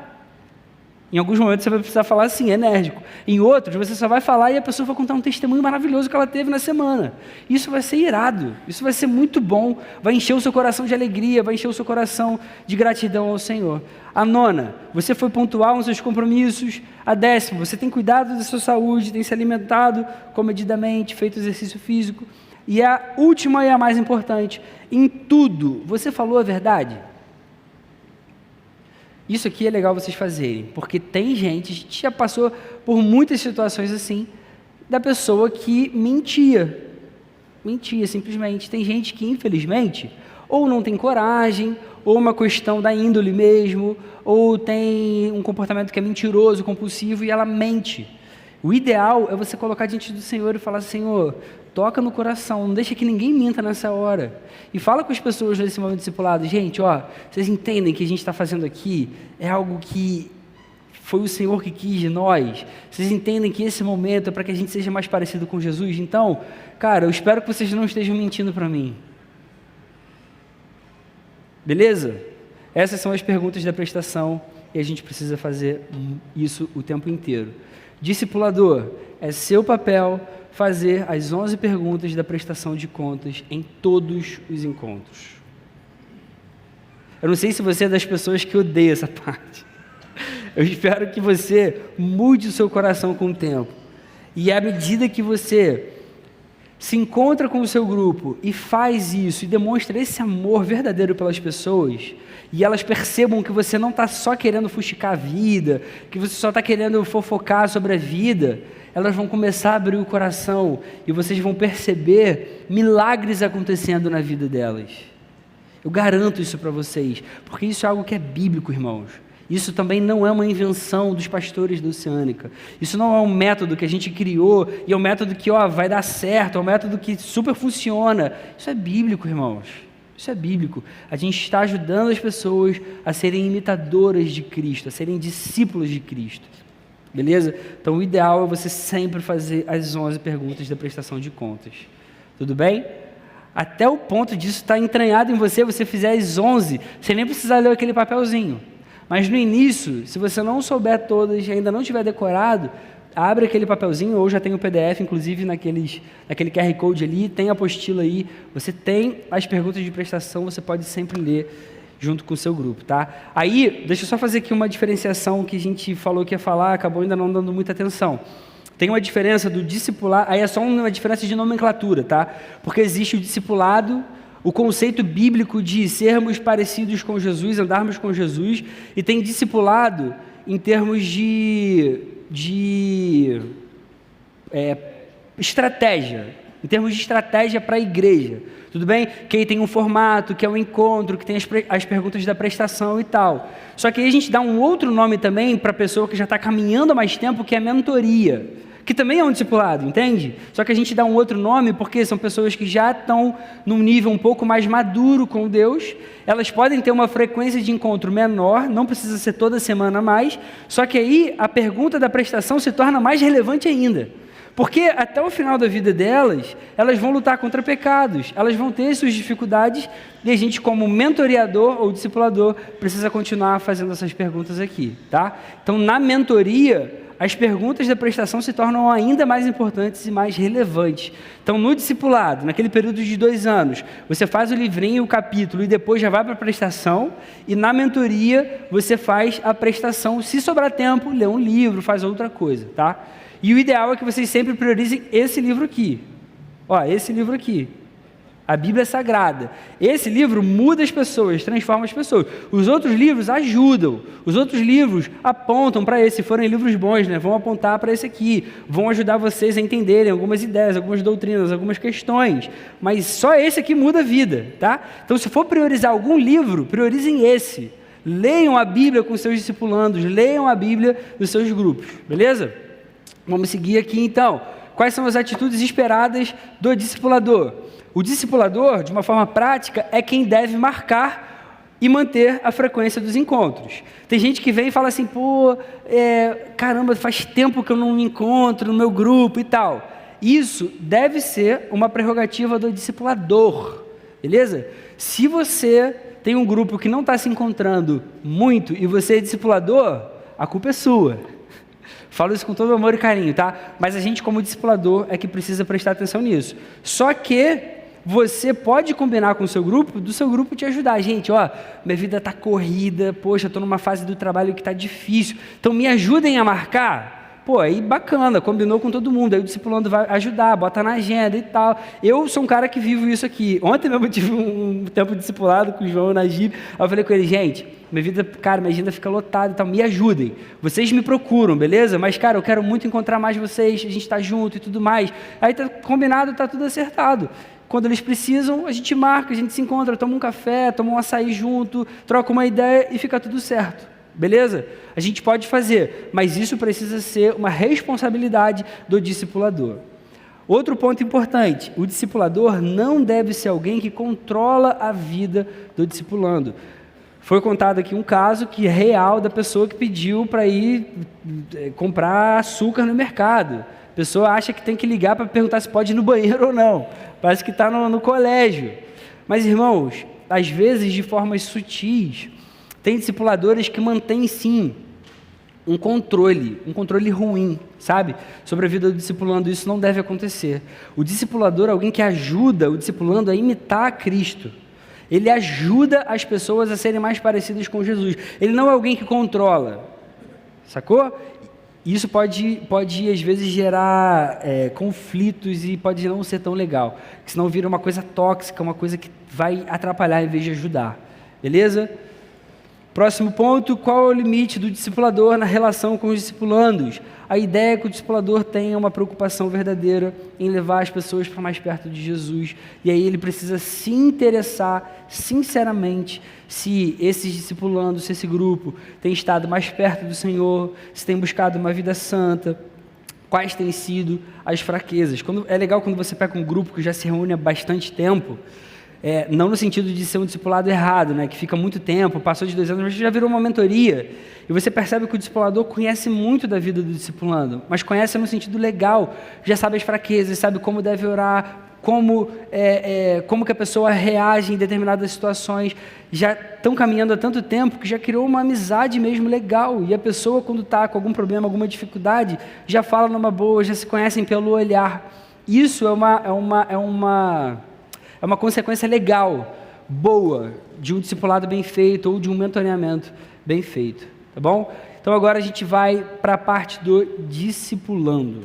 Em alguns momentos você vai precisar falar assim, enérgico. Em outros, você só vai falar e a pessoa vai contar um testemunho maravilhoso que ela teve na semana. Isso vai ser irado. Isso vai ser muito bom. Vai encher o seu coração de alegria, vai encher o seu coração de gratidão ao Senhor. A 9, você foi pontual nos seus compromissos. A 10, você tem cuidado da sua saúde, tem se alimentado comedidamente, feito exercício físico. E a última e a mais importante, em tudo, você falou a verdade? Isso aqui é legal vocês fazerem, porque tem gente, a gente já passou por muitas situações assim, da pessoa que mentia simplesmente. Tem gente que, infelizmente, ou não tem coragem, ou uma questão da índole mesmo, ou tem um comportamento que é mentiroso, compulsivo, e ela mente. O ideal é você colocar diante do Senhor e falar, Senhor, toca no coração, não deixa que ninguém minta nessa hora. E fala com as pessoas nesse momento discipulado, gente, vocês entendem que a gente está fazendo aqui é algo que foi o Senhor que quis de nós. Vocês entendem que esse momento é para que a gente seja mais parecido com Jesus? Então, cara, eu espero que vocês não estejam mentindo para mim. Beleza? Essas são as perguntas da prestação e a gente precisa fazer isso o tempo inteiro. Discipulador, é seu papel fazer as 11 perguntas da prestação de contas em todos os encontros. Eu não sei se você é das pessoas que odeia essa parte. Eu espero que você mude o seu coração com o tempo. E à medida que você se encontra com o seu grupo e faz isso e demonstra esse amor verdadeiro pelas pessoas, e elas percebam que você não está só querendo fuxicar a vida, que você só está querendo fofocar sobre a vida, elas vão começar a abrir o coração e vocês vão perceber milagres acontecendo na vida delas. Eu garanto isso para vocês, porque isso é algo que é bíblico, irmãos. Isso também não é uma invenção dos pastores da Oceânica. Isso não é um método que a gente criou e é um método que vai dar certo, é um método que super funciona. Isso é bíblico, irmãos. Isso é bíblico. A gente está ajudando as pessoas a serem imitadoras de Cristo, a serem discípulos de Cristo. Beleza? Então o ideal é você sempre fazer as 11 perguntas da prestação de contas. Tudo bem? Até o ponto disso estar entranhado em você fizer as 11, você nem precisar ler aquele papelzinho. Mas no início, se você não souber todas e ainda não tiver decorado, abre aquele papelzinho, ou já tem o PDF, inclusive naquele QR Code ali, tem a apostila aí, você tem as perguntas de prestação, você pode sempre ler junto com o seu grupo, tá? Aí, deixa eu só fazer aqui uma diferenciação que a gente falou que ia falar, acabou ainda não dando muita atenção. Tem uma diferença do discipular, aí é só uma diferença de nomenclatura, tá? Porque existe o discipulado, o conceito bíblico de sermos parecidos com Jesus, andarmos com Jesus, e tem discipulado em termos de estratégia, em termos de estratégia para a igreja, tudo bem? Que aí tem um formato, que é um encontro, que tem as perguntas da prestação e tal. Só que aí a gente dá um outro nome também para a pessoa que já está caminhando há mais tempo, que é mentoria, que também é um discipulado, entende? Só que a gente dá um outro nome porque são pessoas que já estão num nível um pouco mais maduro com Deus, elas podem ter uma frequência de encontro menor, não precisa ser toda semana mais, só que aí a pergunta da prestação se torna mais relevante ainda, porque até o final da vida delas, elas vão lutar contra pecados, elas vão ter suas dificuldades, e a gente como mentoriador ou discipulador precisa continuar fazendo essas perguntas aqui, tá? Então na mentoria, as perguntas da prestação se tornam ainda mais importantes e mais relevantes. Então, no discipulado, naquele período de 2 anos, você faz o livrinho, o capítulo, e depois já vai para a prestação, e na mentoria, você faz a prestação. Se sobrar tempo, lê um livro, faz outra coisa, tá? E o ideal é que vocês sempre priorizem esse livro aqui. Esse livro aqui. A Bíblia é sagrada. Esse livro muda as pessoas, transforma as pessoas. Os outros livros ajudam. Os outros livros apontam para esse. Se forem livros bons, né? Vão apontar para esse aqui. Vão ajudar vocês a entenderem algumas ideias, algumas doutrinas, algumas questões. Mas só esse aqui muda a vida, tá? Então, se for priorizar algum livro, priorizem esse. Leiam a Bíblia com seus discipulandos. Leiam a Bíblia nos seus grupos. Beleza? Vamos seguir aqui, então. Quais são as atitudes esperadas do discipulador? O discipulador, de uma forma prática, é quem deve marcar e manter a frequência dos encontros. Tem gente que vem e fala assim, caramba, faz tempo que eu não me encontro no meu grupo e tal. Isso deve ser uma prerrogativa do discipulador, beleza? Se você tem um grupo que não está se encontrando muito e você é discipulador, a culpa é sua. Falo isso com todo amor e carinho, tá? Mas a gente, como discipulador, é que precisa prestar atenção nisso. Só que você pode combinar com o seu grupo, do seu grupo te ajudar. Gente, minha vida está corrida, poxa, estou numa fase do trabalho que está difícil, então me ajudem a marcar. Aí bacana, combinou com todo mundo, aí o discipulando vai ajudar, bota na agenda e tal. Eu sou um cara que vivo isso aqui. Ontem mesmo eu tive um tempo discipulado com o João na Gib, aí eu falei com ele, gente, minha agenda fica lotada e tal, me ajudem. Vocês me procuram, beleza? Mas, cara, eu quero muito encontrar mais vocês, a gente está junto e tudo mais. Aí tá combinado, tá tudo acertado. Quando eles precisam, a gente marca, a gente se encontra, toma um café, toma um açaí junto, troca uma ideia e fica tudo certo. Beleza? A gente pode fazer, mas isso precisa ser uma responsabilidade do discipulador. Outro ponto importante, o discipulador não deve ser alguém que controla a vida do discipulando. Foi contado aqui um caso que é real da pessoa que pediu para ir comprar açúcar no mercado. A pessoa acha que tem que ligar para perguntar se pode ir no banheiro ou não. Parece que está no colégio. Mas, irmãos, às vezes de formas sutis, tem discipuladores que mantêm, sim, um controle ruim, sabe? Sobre a vida do discipulando, isso não deve acontecer. O discipulador é alguém que ajuda o discipulando a imitar a Cristo. Ele ajuda as pessoas a serem mais parecidas com Jesus. Ele não é alguém que controla, sacou? Isso pode às vezes gerar conflitos e pode não ser tão legal, porque senão vira uma coisa tóxica, uma coisa que vai atrapalhar em vez de ajudar, beleza? Próximo ponto, qual é o limite do discipulador na relação com os discipulandos? A ideia é que o discipulador tenha uma preocupação verdadeira em levar as pessoas para mais perto de Jesus, e aí ele precisa se interessar sinceramente se esses discipulandos, se esse grupo tem estado mais perto do Senhor, se tem buscado uma vida santa, quais têm sido as fraquezas. É legal quando você pega um grupo que já se reúne há bastante tempo, não no sentido de ser um discipulado errado, né, que fica muito tempo, passou de 2 anos, mas já virou uma mentoria, e você percebe que o discipulador conhece muito da vida do discipulando, mas conhece no sentido legal, já sabe as fraquezas, sabe como deve orar, como que a pessoa reage em determinadas situações, já estão caminhando há tanto tempo que já criou uma amizade mesmo legal, e a pessoa quando está com algum problema, alguma dificuldade, já fala numa boa, já se conhecem pelo olhar. Isso é uma consequência legal, boa, de um discipulado bem feito ou de um mentoreamento bem feito, tá bom? Então agora a gente vai para a parte do discipulando.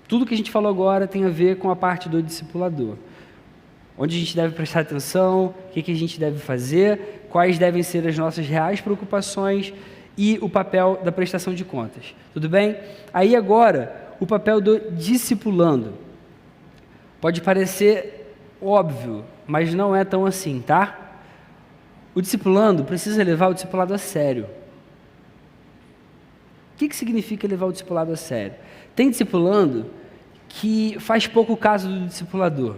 Tudo que a gente falou agora tem a ver com a parte do discipulador. Onde a gente deve prestar atenção, o que a gente deve fazer, quais devem ser as nossas reais preocupações e o papel da prestação de contas. Tudo bem? Aí agora, o papel do discipulando. Pode parecer óbvio, mas não é tão assim, tá? O discipulando precisa levar o discipulado a sério. O que significa levar o discipulado a sério? Tem discipulando que faz pouco caso do discipulador.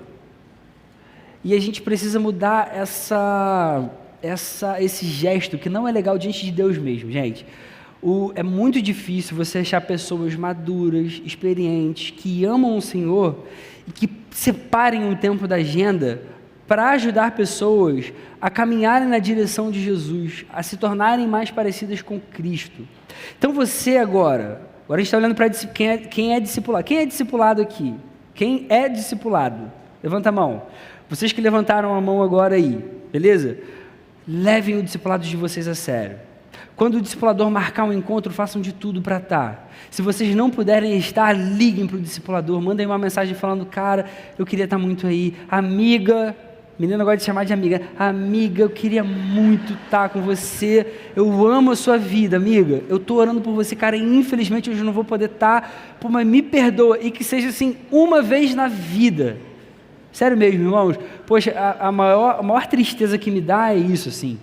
E a gente precisa mudar esse gesto, que não é legal diante de Deus mesmo, gente. É muito difícil você achar pessoas maduras, experientes, que amam o Senhor e que separem um tempo da agenda para ajudar pessoas a caminharem na direção de Jesus, a se tornarem mais parecidas com Cristo. Então você agora a gente está olhando para quem é discipulado. Quem é discipulado aqui? Quem é discipulado? Levanta a mão. Vocês que levantaram a mão agora aí, beleza? Levem o discipulado de vocês a sério. Quando o discipulador marcar um encontro, façam de tudo para estar. Se vocês não puderem estar, liguem para o discipulador, mandem uma mensagem falando, cara, eu queria estar muito aí. Amiga, menina gosta de chamar de amiga. Amiga, eu queria muito estar com você. Eu amo a sua vida, amiga. Eu estou orando por você, cara. Infelizmente hoje eu não vou poder estar. Pô, mas me perdoa. E que seja assim, uma vez na vida. Sério mesmo, irmãos. Poxa, a maior tristeza que me dá é isso, assim.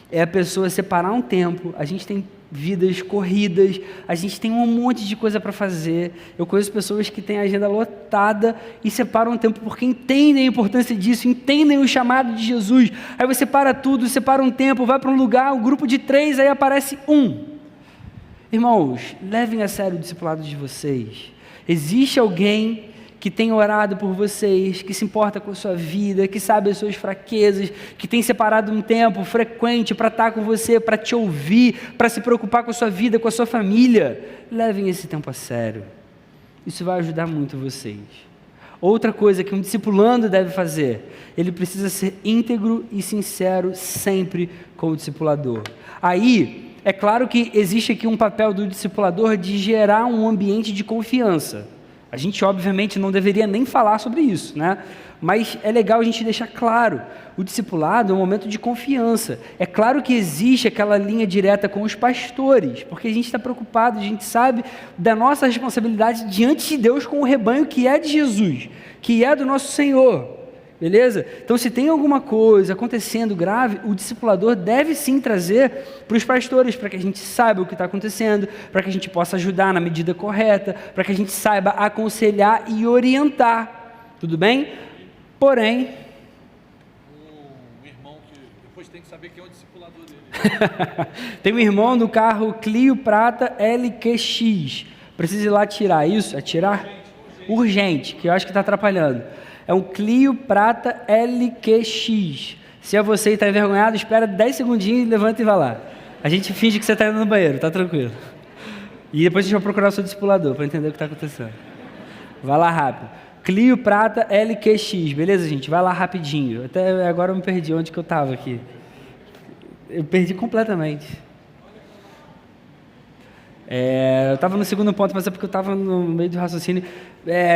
É a pessoa separar um tempo. A gente tem vidas corridas, a gente tem um monte de coisa para fazer. Eu conheço pessoas que têm a agenda lotada e separam um tempo porque entendem a importância disso, entendem o chamado de Jesus. Aí você para tudo, separa um tempo, vai para um lugar, um grupo de 3, aí aparece um. Irmãos, levem a sério o discipulado de vocês. Existe alguém que tem orado por vocês, que se importa com a sua vida, que sabe as suas fraquezas, que tem separado um tempo frequente para estar com você, para te ouvir, para se preocupar com a sua vida, com a sua família. Levem esse tempo a sério. Isso vai ajudar muito vocês. Outra coisa que um discipulando deve fazer, ele precisa ser íntegro e sincero sempre com o discipulador. Aí, é claro que existe aqui um papel do discipulador de gerar um ambiente de confiança. A gente, obviamente, não deveria nem falar sobre isso, né? Mas é legal a gente deixar claro, o discipulado é um momento de confiança. É claro que existe aquela linha direta com os pastores, porque a gente está preocupado, a gente sabe da nossa responsabilidade diante de Deus com o rebanho que é de Jesus, que é do nosso Senhor, beleza? Então, se tem alguma coisa acontecendo grave, o discipulador deve sim trazer para os pastores, para que a gente saiba o que está acontecendo, para que a gente possa ajudar na medida correta, para que a gente saiba aconselhar e orientar, tudo bem? Porém, o irmão que depois tem que saber quem é o discipulador dele. Tem um irmão do carro Clio Prata LQX, precisa ir lá tirar isso? É tirar? Urgente, que eu acho que está atrapalhando. É um Clio Prata LQX. Se é você e está envergonhado, espera 10 segundinhos, levanta e vai lá. A gente finge que você está indo no banheiro, tá tranquilo. E depois a gente vai procurar o seu discipulador para entender o que está acontecendo. Vai lá rápido. Clio Prata LQX, beleza, gente? Vai lá rapidinho. Até agora eu me perdi onde que eu estava aqui. Eu perdi completamente. Eu estava no segundo ponto, mas é porque eu estava no meio do raciocínio.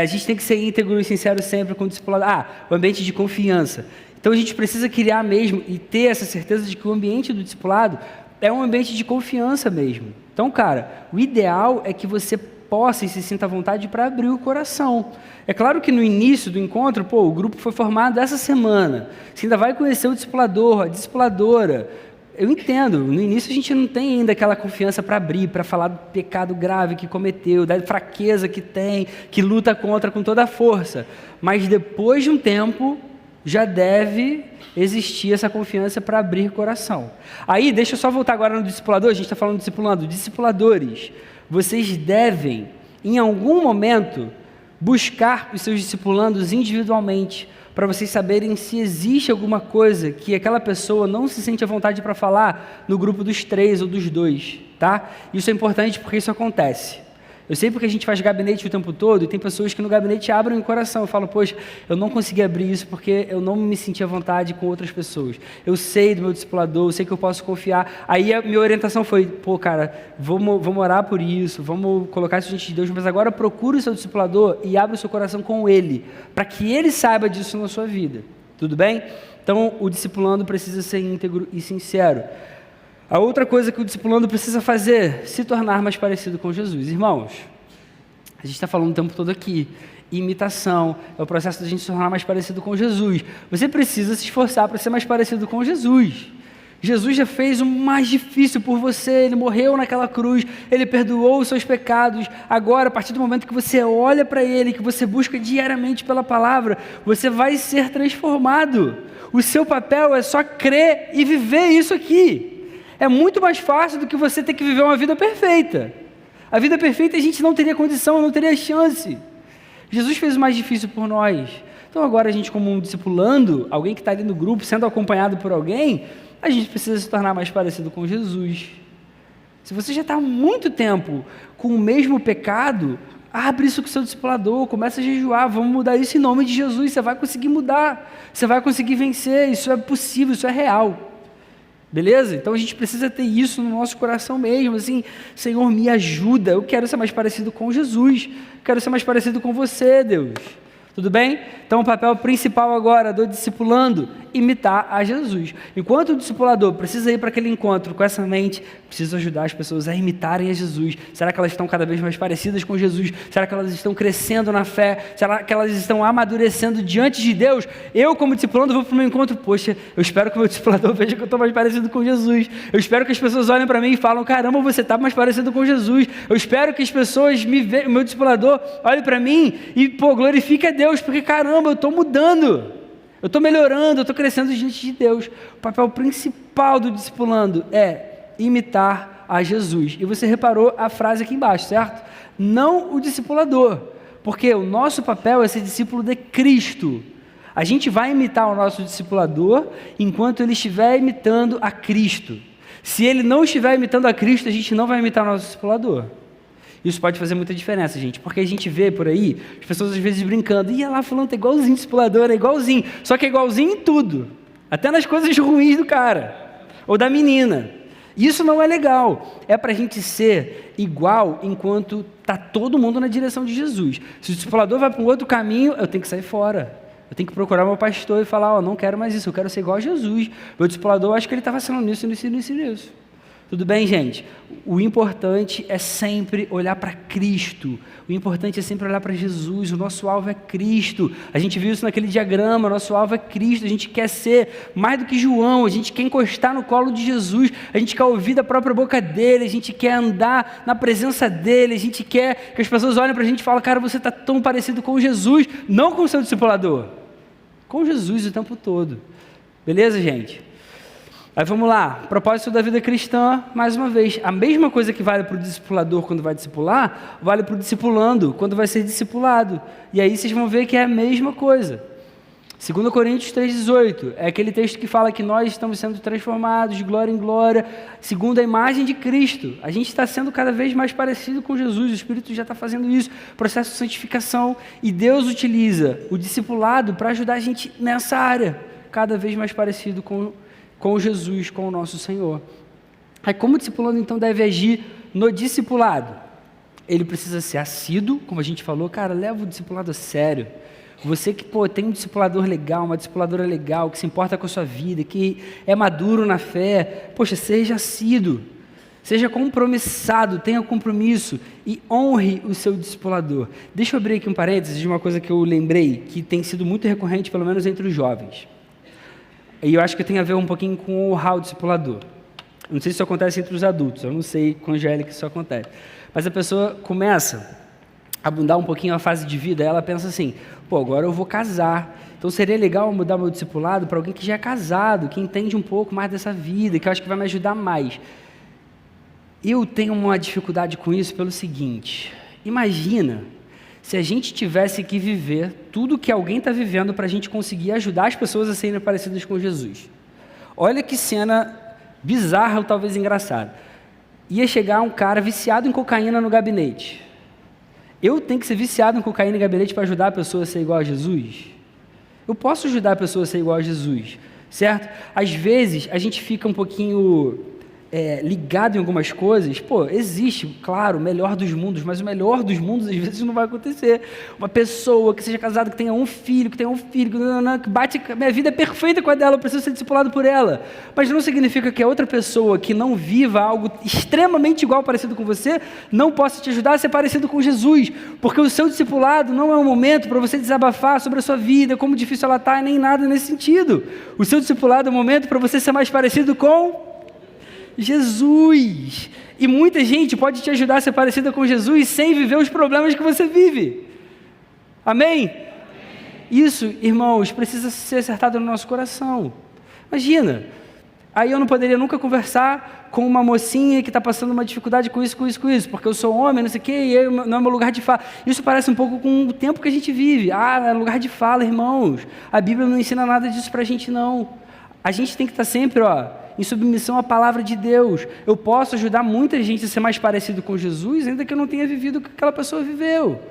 A gente tem que ser íntegro e sincero sempre com o discipulado. O ambiente de confiança. Então a gente precisa criar mesmo e ter essa certeza de que o ambiente do discipulado é um ambiente de confiança mesmo. Então, cara, o ideal é que você possa e se sinta à vontade para abrir o coração. É claro que no início do encontro, o grupo foi formado essa semana. Você ainda vai conhecer o discipulador, a discipuladora. Eu entendo, no início a gente não tem ainda aquela confiança para abrir, para falar do pecado grave que cometeu, da fraqueza que tem, que luta contra com toda a força. Mas depois de um tempo, já deve existir essa confiança para abrir coração. Aí, deixa eu só voltar agora no discipulador, a gente está falando discipulando, discipuladores. Vocês devem, em algum momento, buscar os seus discipulandos individualmente, para vocês saberem se existe alguma coisa que aquela pessoa não se sente à vontade para falar no grupo dos 3 ou dos 2, tá? Isso é importante porque isso acontece. Eu sei porque a gente faz gabinete o tempo todo e tem pessoas que no gabinete abrem o coração. Eu falo, poxa, eu não consegui abrir isso porque eu não me senti à vontade com outras pessoas. Eu sei do meu discipulador, eu sei que eu posso confiar. Aí a minha orientação foi, cara, vamos orar por isso, vamos colocar isso diante de Deus, mas agora procure o seu discipulador e abra o seu coração com ele, para que ele saiba disso na sua vida. Tudo bem? Então, o discipulando precisa ser íntegro e sincero. A outra coisa que o discipulando precisa fazer, se tornar mais parecido com Jesus. Irmãos, a gente está falando o tempo todo aqui, imitação, é o processo da gente se tornar mais parecido com Jesus. Você precisa se esforçar para ser mais parecido com Jesus. Jesus já fez o mais difícil por você, Ele morreu naquela cruz, Ele perdoou os seus pecados. Agora, a partir do momento que você olha para Ele, que você busca diariamente pela palavra, você vai ser transformado. O seu papel é só crer e viver isso aqui. É muito mais fácil do que você ter que viver uma vida perfeita. A vida perfeita a gente não teria condição, não teria chance. Jesus fez o mais difícil por nós. Então agora a gente, como um discipulando, alguém que está ali no grupo, sendo acompanhado por alguém, a gente precisa se tornar mais parecido com Jesus. Se você já está há muito tempo com o mesmo pecado, abre isso com o seu discipulador, começa a jejuar, vamos mudar isso em nome de Jesus, você vai conseguir mudar, você vai conseguir vencer, isso é possível, isso é real. Beleza? Então a gente precisa ter isso no nosso coração mesmo, assim, Senhor, me ajuda, eu quero ser mais parecido com Jesus, quero ser mais parecido com você, Deus. Tudo bem? Então o papel principal agora do discipulando, imitar a Jesus. Enquanto o discipulador precisa ir para aquele encontro com essa mente, precisa ajudar as pessoas a imitarem a Jesus. Será que elas estão cada vez mais parecidas com Jesus? Será que elas estão crescendo na fé? Será que elas estão amadurecendo diante de Deus? Eu, como discipulando, vou para o meu encontro, poxa, eu espero que o meu discipulador veja que eu estou mais parecido com Jesus. Eu espero que as pessoas olhem para mim e falem, caramba, você está mais parecido com Jesus. Eu espero que as pessoas me vejam, o meu discipulador olhe para mim e, glorifique a Deus, porque caramba, eu estou mudando. Eu estou melhorando, eu estou crescendo diante de Deus. O papel principal do discipulando é imitar a Jesus. E você reparou a frase aqui embaixo, certo? Não o discipulador, porque o nosso papel é ser discípulo de Cristo. A gente vai imitar o nosso discipulador enquanto ele estiver imitando a Cristo. Se ele não estiver imitando a Cristo, a gente não vai imitar o nosso discipulador. Isso pode fazer muita diferença, gente, porque a gente vê por aí, as pessoas às vezes brincando, ia lá falando, é igualzinho discipulador, é igualzinho, só que é igualzinho em tudo, até nas coisas ruins do cara, ou da menina. Isso não é legal, é para a gente ser igual enquanto está todo mundo na direção de Jesus. Se o discipulador vai para um outro caminho, eu tenho que sair fora. Eu tenho que procurar meu pastor e falar, não quero mais isso, eu quero ser igual a Jesus. Meu discipulador, eu acho que ele está vacilando nisso. Tudo bem, gente? O importante é sempre olhar para Cristo. O importante é sempre olhar para Jesus. O nosso alvo é Cristo. A gente viu isso naquele diagrama. O nosso alvo é Cristo. A gente quer ser mais do que João. A gente quer encostar no colo de Jesus. A gente quer ouvir da própria boca dele. A gente quer andar na presença dele. A gente quer que as pessoas olhem para a gente e falem, cara, você está tão parecido com Jesus. Não com o seu discipulador. Com Jesus o tempo todo. Beleza, gente? Aí vamos lá, propósito da vida cristã, mais uma vez, a mesma coisa que vale para o discipulador quando vai discipular, vale para o discipulando quando vai ser discipulado. E aí vocês vão ver que é a mesma coisa. 2 Coríntios 3,18, é aquele texto que fala que nós estamos sendo transformados de glória em glória, segundo a imagem de Cristo. A gente está sendo cada vez mais parecido com Jesus, o Espírito já está fazendo isso, processo de santificação, e Deus utiliza o discipulado para ajudar a gente nessa área, cada vez mais parecido com Jesus, com o nosso Senhor. Aí como o discipulando então deve agir no discipulado? Ele precisa ser assíduo, como a gente falou, cara, leva o discipulado a sério. Você que tem um discipulador legal, uma discipuladora legal, que se importa com a sua vida, que é maduro na fé, poxa, seja assíduo, seja compromissado, tenha compromisso e honre o seu discipulador. Deixa eu abrir aqui um parênteses de uma coisa que eu lembrei, que tem sido muito recorrente, pelo menos entre os jovens. E eu acho que tem a ver um pouquinho com o honrar o discipulador. Não sei se isso acontece entre os adultos, eu não sei com a Angélica se isso acontece. Mas a pessoa começa a mudar um pouquinho a fase de vida, ela pensa assim, agora eu vou casar, então seria legal mudar meu discipulado para alguém que já é casado, que entende um pouco mais dessa vida, que eu acho que vai me ajudar mais. Eu tenho uma dificuldade com isso pelo seguinte, imagina se a gente tivesse que viver tudo que alguém está vivendo para a gente conseguir ajudar as pessoas a serem parecidas com Jesus. Olha que cena bizarra ou talvez engraçada. Ia chegar um cara viciado em cocaína no gabinete. Eu tenho que ser viciado em cocaína e gabinete para ajudar a pessoa a ser igual a Jesus? Eu posso ajudar a pessoa a ser igual a Jesus, certo? Às vezes, a gente fica um pouquinho ligado em algumas coisas. Existe, claro, o melhor dos mundos, mas o melhor dos mundos, às vezes, não vai acontecer. Uma pessoa que seja casada, que tenha um filho, que bate, minha vida é perfeita com a dela, eu preciso ser discipulado por ela. Mas não significa que a outra pessoa que não viva algo extremamente igual, parecido com você, não possa te ajudar a ser parecido com Jesus, porque o seu discipulado não é um momento para você desabafar sobre a sua vida, como difícil ela está, nem nada nesse sentido. O seu discipulado é um momento para você ser mais parecido com Jesus. E muita gente pode te ajudar a ser parecida com Jesus sem viver os problemas que você vive. Amém? Isso, irmãos, precisa ser acertado no nosso coração. Imagina, aí eu não poderia nunca conversar com uma mocinha que está passando uma dificuldade com isso, porque eu sou homem, não sei o quê, e não é meu lugar de fala. Isso parece um pouco com o tempo que a gente vive. É lugar de fala, irmãos. A Bíblia não ensina nada disso para a gente, não. A gente tem que estar sempre, em submissão à palavra de Deus. Eu posso ajudar muita gente a ser mais parecido com Jesus, ainda que eu não tenha vivido o que aquela pessoa viveu.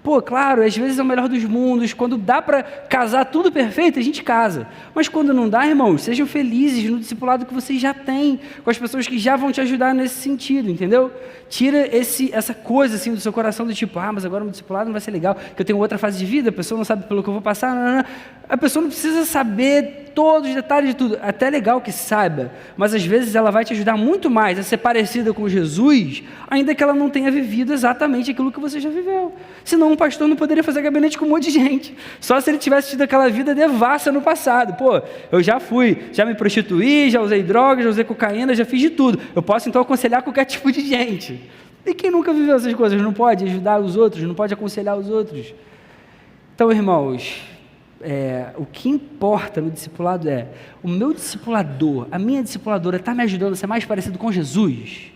Pô, claro, às vezes é o melhor dos mundos, quando dá para casar tudo perfeito, a gente casa. Mas quando não dá, irmãos, sejam felizes no discipulado que vocês já têm, com as pessoas que já vão te ajudar nesse sentido, entendeu? Tira essa coisa assim do seu coração do tipo, mas agora o meu discipulado não vai ser legal, que eu tenho outra fase de vida, a pessoa não sabe pelo que eu vou passar, não. A pessoa não precisa saber todos os detalhes de tudo, até é legal que saiba, mas às vezes ela vai te ajudar muito mais a ser parecida com Jesus, ainda que ela não tenha vivido exatamente aquilo que você já viveu. Senão um pastor não poderia fazer gabinete com um monte de gente, só se ele tivesse tido aquela vida devassa no passado. Pô, eu já me prostituí, já usei drogas, já usei cocaína, já fiz de tudo, eu posso então aconselhar qualquer tipo de gente. E quem nunca viveu essas coisas não pode ajudar os outros, não pode aconselhar os outros? Então, irmãos, o que importa no discipulado é o meu discipulador, a minha discipuladora está me ajudando a ser mais parecido com Jesus?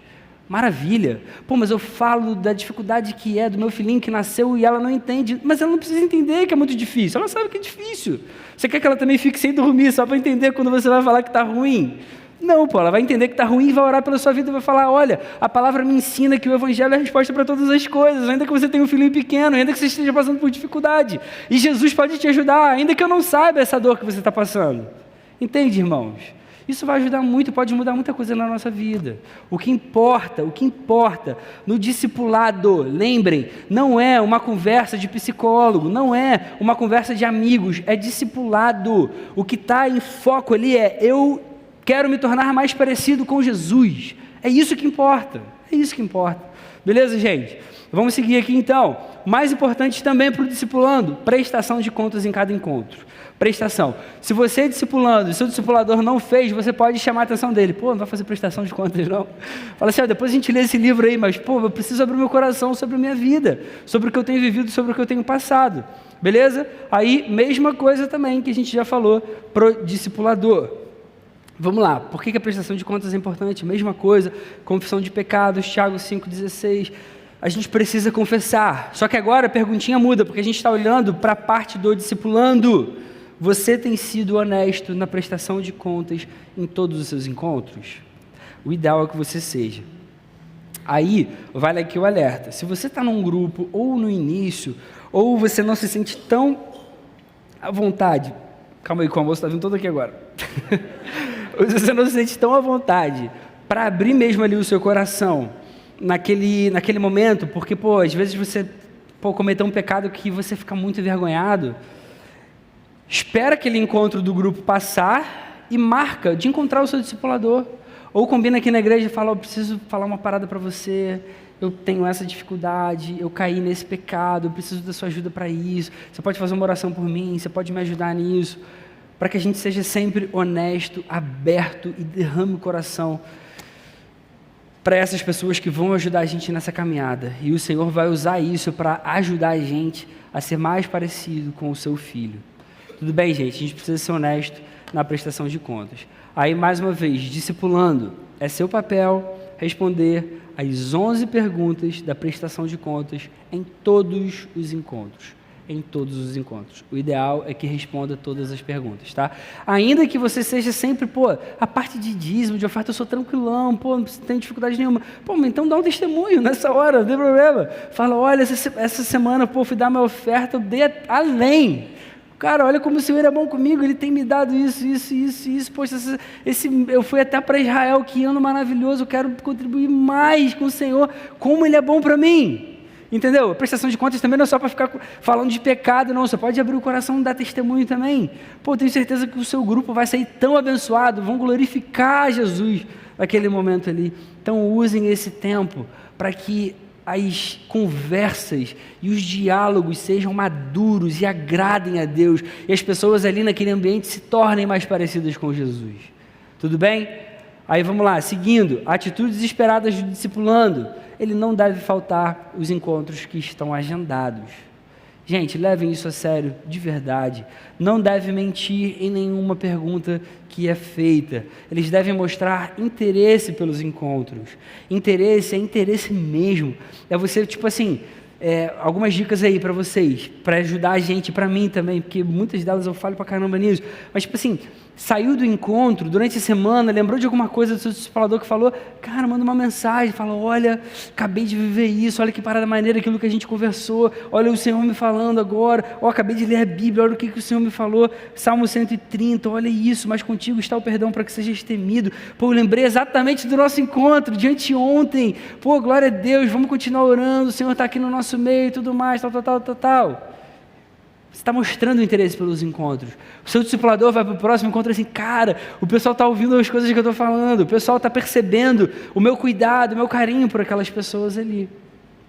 Maravilha. Pô, mas eu falo da dificuldade que é do meu filhinho que nasceu e ela não entende. Mas ela não precisa entender que é muito difícil, ela sabe que é difícil. Você quer que ela também fique sem dormir só para entender quando você vai falar que está ruim? Não, pô, ela vai entender que está ruim e vai orar pela sua vida e vai falar, olha, a palavra me ensina que o evangelho é a resposta para todas as coisas, ainda que você tenha um filhinho pequeno, ainda que você esteja passando por dificuldade, e Jesus pode te ajudar, ainda que eu não saiba essa dor que você está passando. Entende, irmãos? Isso vai ajudar muito, pode mudar muita coisa na nossa vida. O que importa no discipulado, lembrem, não é uma conversa de psicólogo, não é uma conversa de amigos, é discipulado. O que está em foco ali é, eu quero me tornar mais parecido com Jesus. É isso que importa, Beleza, gente? Vamos seguir aqui então. Mais importante também para o discipulando, prestação de contas em cada encontro. Prestação. Se você é discipulando e seu discipulador não fez, você pode chamar a atenção dele. Pô, não vai fazer prestação de contas não? Fala assim, depois a gente lê esse livro aí, mas eu preciso abrir meu coração sobre a minha vida, sobre o que eu tenho vivido, sobre o que eu tenho passado. Beleza? Aí, mesma coisa também que a gente já falou pro discipulador. Vamos lá, por que a prestação de contas é importante? Mesma coisa, confissão de pecados, Tiago 5,16. A gente precisa confessar. Só que agora a perguntinha muda, porque a gente está olhando para a parte do discipulando. Você tem sido honesto na prestação de contas em todos os seus encontros? O ideal é que você seja. Aí, vale aqui o alerta. Se você está num grupo, ou no início, ou você não se sente tão à vontade... Calma aí, que o almoço está vindo todo aqui agora. Ou se você não se sente tão à vontade para abrir mesmo ali o seu coração naquele momento, porque, às vezes você cometeu um pecado que você fica muito envergonhado... Espera aquele encontro do grupo passar e marca de encontrar o seu discipulador. Ou combina aqui na igreja e fala, eu preciso falar uma parada para você, eu tenho essa dificuldade, eu caí nesse pecado, eu preciso da sua ajuda para isso. Você pode fazer uma oração por mim, você pode me ajudar nisso. Para que a gente seja sempre honesto, aberto e derrame o coração para essas pessoas que vão ajudar a gente nessa caminhada. E o Senhor vai usar isso para ajudar a gente a ser mais parecido com o seu Filho. Tudo bem, gente? A gente precisa ser honesto na prestação de contas. Aí, mais uma vez, discipulando, é seu papel responder as 11 perguntas da prestação de contas em todos os encontros. Em todos os encontros. O ideal é que responda todas as perguntas, tá? Ainda que você seja sempre, a parte de dízimo, de oferta, eu sou tranquilão, não tenho dificuldade nenhuma. Então dá um testemunho nessa hora, não tem problema. Fala, olha, essa semana, fui dar minha oferta, eu dei além. Cara, olha como o Senhor é bom comigo, Ele tem me dado isso. Poxa, eu fui até para Israel, que ano maravilhoso, eu quero contribuir mais com o Senhor, como Ele é bom para mim. Entendeu? A prestação de contas também não é só para ficar falando de pecado, não. Você pode abrir o coração e dar testemunho também. Tenho certeza que o seu grupo vai sair tão abençoado, vão glorificar Jesus naquele momento ali. Então, usem esse tempo para que as conversas e os diálogos sejam maduros e agradem a Deus, e as pessoas ali naquele ambiente se tornem mais parecidas com Jesus. Tudo bem? Aí vamos lá, seguindo, atitudes esperadas do discipulando. Ele não deve faltar os encontros que estão agendados. Gente, levem isso a sério, de verdade. Não deve mentir em nenhuma pergunta que é feita. Eles devem mostrar interesse pelos encontros. Interesse é interesse mesmo. É você, algumas dicas aí para vocês, para ajudar a gente, para mim também, porque muitas delas eu falo pra caramba nisso. Mas, saiu do encontro durante a semana, lembrou de alguma coisa do seu discipulador que falou, cara, manda uma mensagem, fala, olha, acabei de viver isso, olha que parada maneira aquilo que a gente conversou, olha o Senhor me falando agora, acabei de ler a Bíblia, olha o que o Senhor me falou, Salmo 130, olha isso, mas contigo está o perdão para que sejas temido. Pô, eu lembrei exatamente do nosso encontro de anteontem, pô, glória a Deus, vamos continuar orando, o Senhor está aqui no nosso meio e tudo mais, tal. Você está mostrando interesse pelos encontros. O seu discipulador vai para o próximo encontro assim, cara, o pessoal está ouvindo as coisas que eu estou falando, o pessoal está percebendo o meu cuidado, o meu carinho por aquelas pessoas ali.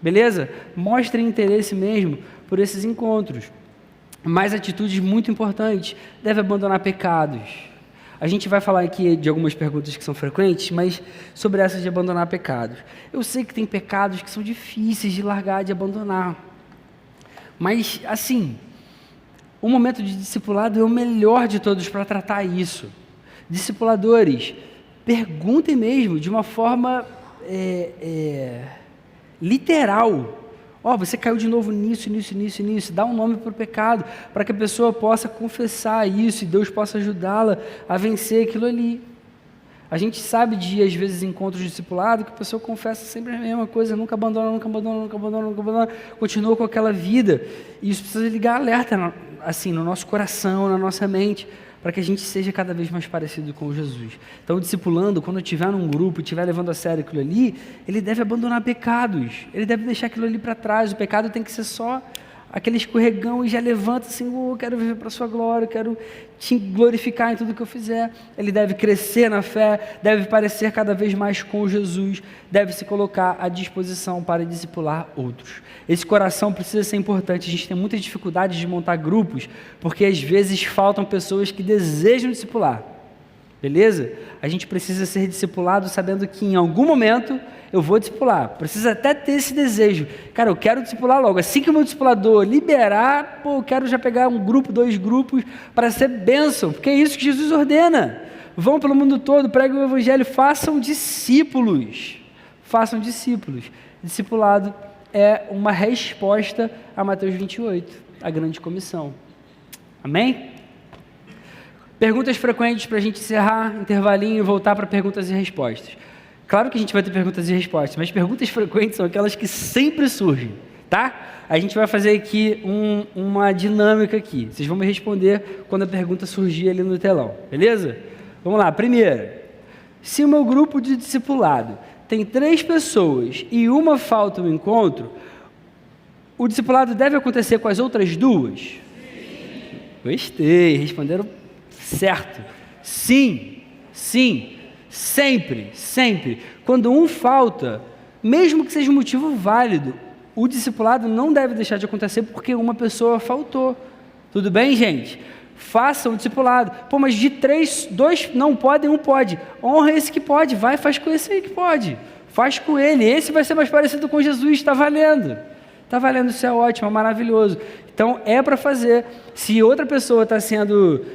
Beleza? Mostre interesse mesmo por esses encontros. Mais atitudes muito importantes. Deve abandonar pecados. A gente vai falar aqui de algumas perguntas que são frequentes, mas sobre essas de abandonar pecados. Eu sei que tem pecados que são difíceis de largar, de abandonar. Mas, assim, o momento de discipulado é o melhor de todos para tratar isso. Discipuladores, perguntem mesmo de uma forma literal. Você caiu de novo nisso. Dá um nome para o pecado, para que a pessoa possa confessar isso e Deus possa ajudá-la a vencer aquilo ali. A gente sabe de, às vezes, encontros de discipulado que a pessoa confessa sempre a mesma coisa, nunca abandona, continua com aquela vida. E isso precisa ligar alerta, assim, no nosso coração, na nossa mente, para que a gente seja cada vez mais parecido com Jesus. Então, o discipulando, quando estiver num grupo e estiver levando a sério aquilo ali, ele deve abandonar pecados, ele deve deixar aquilo ali para trás. O pecado tem que ser só aquele escorregão e já levanta assim, quero viver para a sua glória, quero te glorificar em tudo que eu fizer. Ele deve crescer na fé, deve parecer cada vez mais com Jesus, deve se colocar à disposição para discipular outros. Esse coração precisa ser importante. A gente tem muita dificuldade de montar grupos, porque às vezes faltam pessoas que desejam discipular. Beleza? A gente precisa ser discipulado sabendo que em algum momento eu vou discipular. Precisa até ter esse desejo. Cara, eu quero discipular logo. Assim que o meu discipulador liberar, eu quero já pegar um grupo, 2 grupos, para ser bênção, porque é isso que Jesus ordena. Vão pelo mundo todo, preguem o Evangelho, façam discípulos. Façam discípulos. Discipulado é uma resposta a Mateus 28, a grande comissão. Amém? Perguntas frequentes para a gente encerrar, intervalinho e voltar para perguntas e respostas. Claro que a gente vai ter perguntas e respostas, mas perguntas frequentes são aquelas que sempre surgem, tá? A gente vai fazer aqui uma dinâmica aqui. Vocês vão me responder quando a pergunta surgir ali no telão, beleza? Vamos lá, primeira. Se o meu grupo de discipulado tem 3 pessoas e uma falta o encontro, o discipulado deve acontecer com as outras 2? Sim. Gostei, responderam certo. Sim, sempre. Quando um falta, mesmo que seja um motivo válido, o discipulado não deve deixar de acontecer porque uma pessoa faltou. Tudo bem, gente? Façam o discipulado. Mas de 3, 2 não podem, 1 pode. Honra esse que pode, vai, faz com esse aí que pode. Faz com ele, esse vai ser mais parecido com Jesus, está valendo. Está valendo, isso é ótimo, é maravilhoso. Então, é para fazer. Se outra pessoa está sendo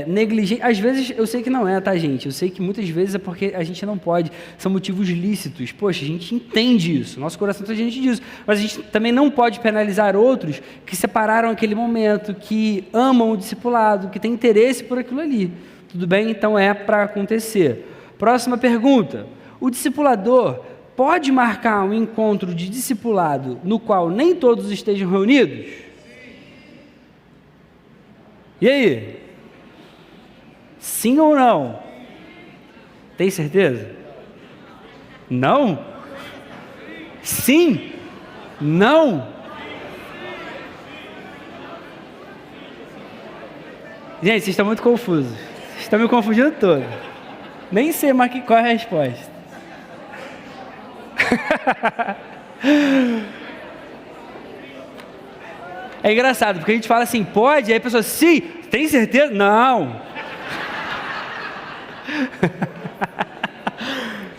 negligente, às vezes eu sei que não é, tá, gente? Eu sei que muitas vezes é porque a gente não pode, são motivos lícitos. Poxa, a gente entende isso, nosso coração está diante disso. Mas a gente também não pode penalizar outros que separaram aquele momento, que amam o discipulado, que têm interesse por aquilo ali. Tudo bem? Então, é para acontecer. Próxima pergunta. O discipulador pode marcar um encontro de discipulado no qual nem todos estejam reunidos? E aí? Sim ou não? Tem certeza? Não? Sim? Não? Gente, vocês estão muito confusos. Vocês estão me confundindo todo. Nem sei mais qual é a resposta. É engraçado, porque a gente fala assim, pode, aí a pessoa, sim, tem certeza? Não.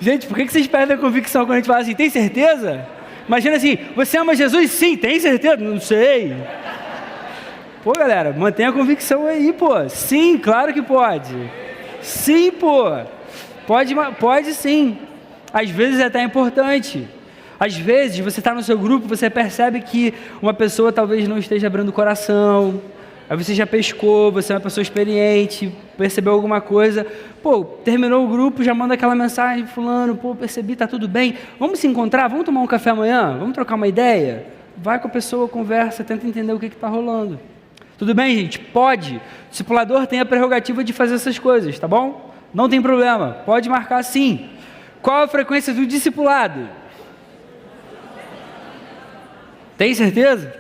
Gente, por que vocês perdem a convicção quando a gente fala assim, tem certeza? Imagina assim, você ama Jesus? Sim, tem certeza? Não sei. Pô, galera, mantenha a convicção aí, pô. Sim, claro que pode. Sim, pô. Pode sim. Às vezes é até importante. Às vezes você está no seu grupo, você percebe que uma pessoa talvez não esteja abrindo o coração, Aí você já pescou, você é uma pessoa experiente, percebeu alguma coisa, pô, terminou o grupo, já manda aquela mensagem, fulano, pô, percebi, tá tudo bem, vamos se encontrar, vamos tomar um café amanhã, vamos trocar uma ideia? Vai com a pessoa, conversa, tenta entender o que está rolando. Tudo bem, gente? Pode. O discipulador tem a prerrogativa de fazer essas coisas, tá bom? Não tem problema, pode marcar sim. Qual a frequência do discipulado? Tem certeza?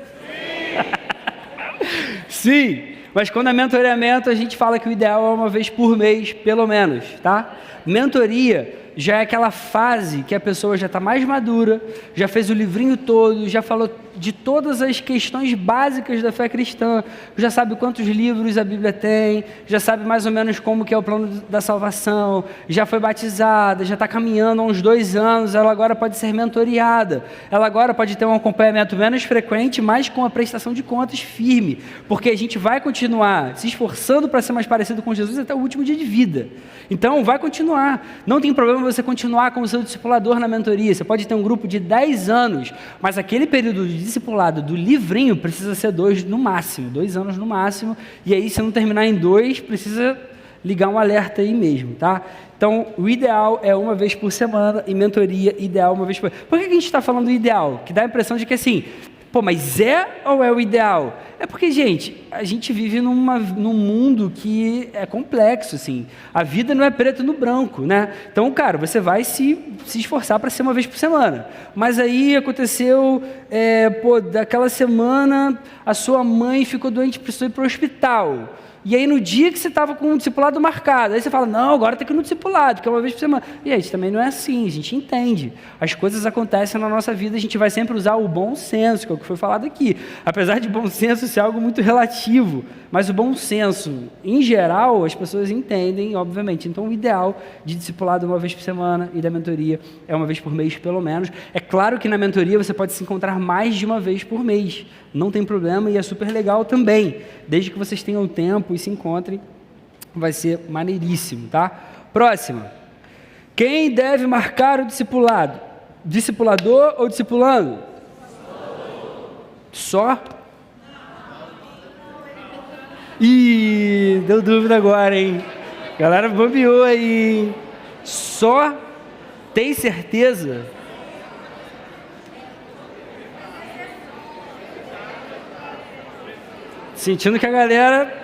Sim, mas quando é mentoreamento, a gente fala que o ideal é uma vez por mês, pelo menos, tá? Mentoria já é aquela fase que a pessoa já está mais madura, já fez o livrinho todo, já falou de todas as questões básicas da fé cristã, já sabe quantos livros a Bíblia tem, já sabe mais ou menos como que é o plano da salvação, já foi batizada, já está caminhando há uns 2 anos, ela agora pode ser mentoreada, ela agora pode ter um acompanhamento menos frequente, mas com a prestação de contas firme, porque a gente vai continuar se esforçando para ser mais parecido com Jesus até o último dia de vida. Então, vai continuar. Não tem problema você continuar como seu discipulador na mentoria. Você pode ter um grupo de 10 anos, mas aquele período de discipulado do livrinho precisa ser 2 no máximo, 2 anos no máximo, e aí se não terminar em 2, precisa ligar um alerta aí mesmo, tá? Então, o ideal é uma vez por semana, e mentoria ideal uma vez por... Por que a gente está falando ideal? Que dá a impressão de que assim, pô, mas é ou é o ideal? É porque, gente, a gente vive num mundo que é complexo, assim. A vida não é preto no branco, né? Então, cara, você vai se esforçar para ser uma vez por semana. Mas aí aconteceu, daquela semana, a sua mãe ficou doente, precisou ir para o hospital. E aí, no dia que você estava com um discipulado marcado, aí você fala, não, agora tem que ir no discipulado, que é uma vez por semana. E gente, também não é assim, a gente entende. As coisas acontecem na nossa vida, a gente vai sempre usar o bom senso, que é o que foi falado aqui. Apesar de bom senso ser algo muito relativo, mas o bom senso, em geral, as pessoas entendem, obviamente. Então, o ideal de discipulado uma vez por semana e da mentoria é uma vez por mês, pelo menos. É claro que na mentoria você pode se encontrar mais de uma vez por mês. Não tem problema e é super legal também. Desde que vocês tenham tempo e se encontrem, vai ser maneiríssimo, tá? Próxima. Quem deve marcar o discipulado? Discipulador ou discipulando? Só? Ih, deu dúvida agora, hein? A galera bobeou aí, hein? Só? Tem certeza? Sentindo que a galera...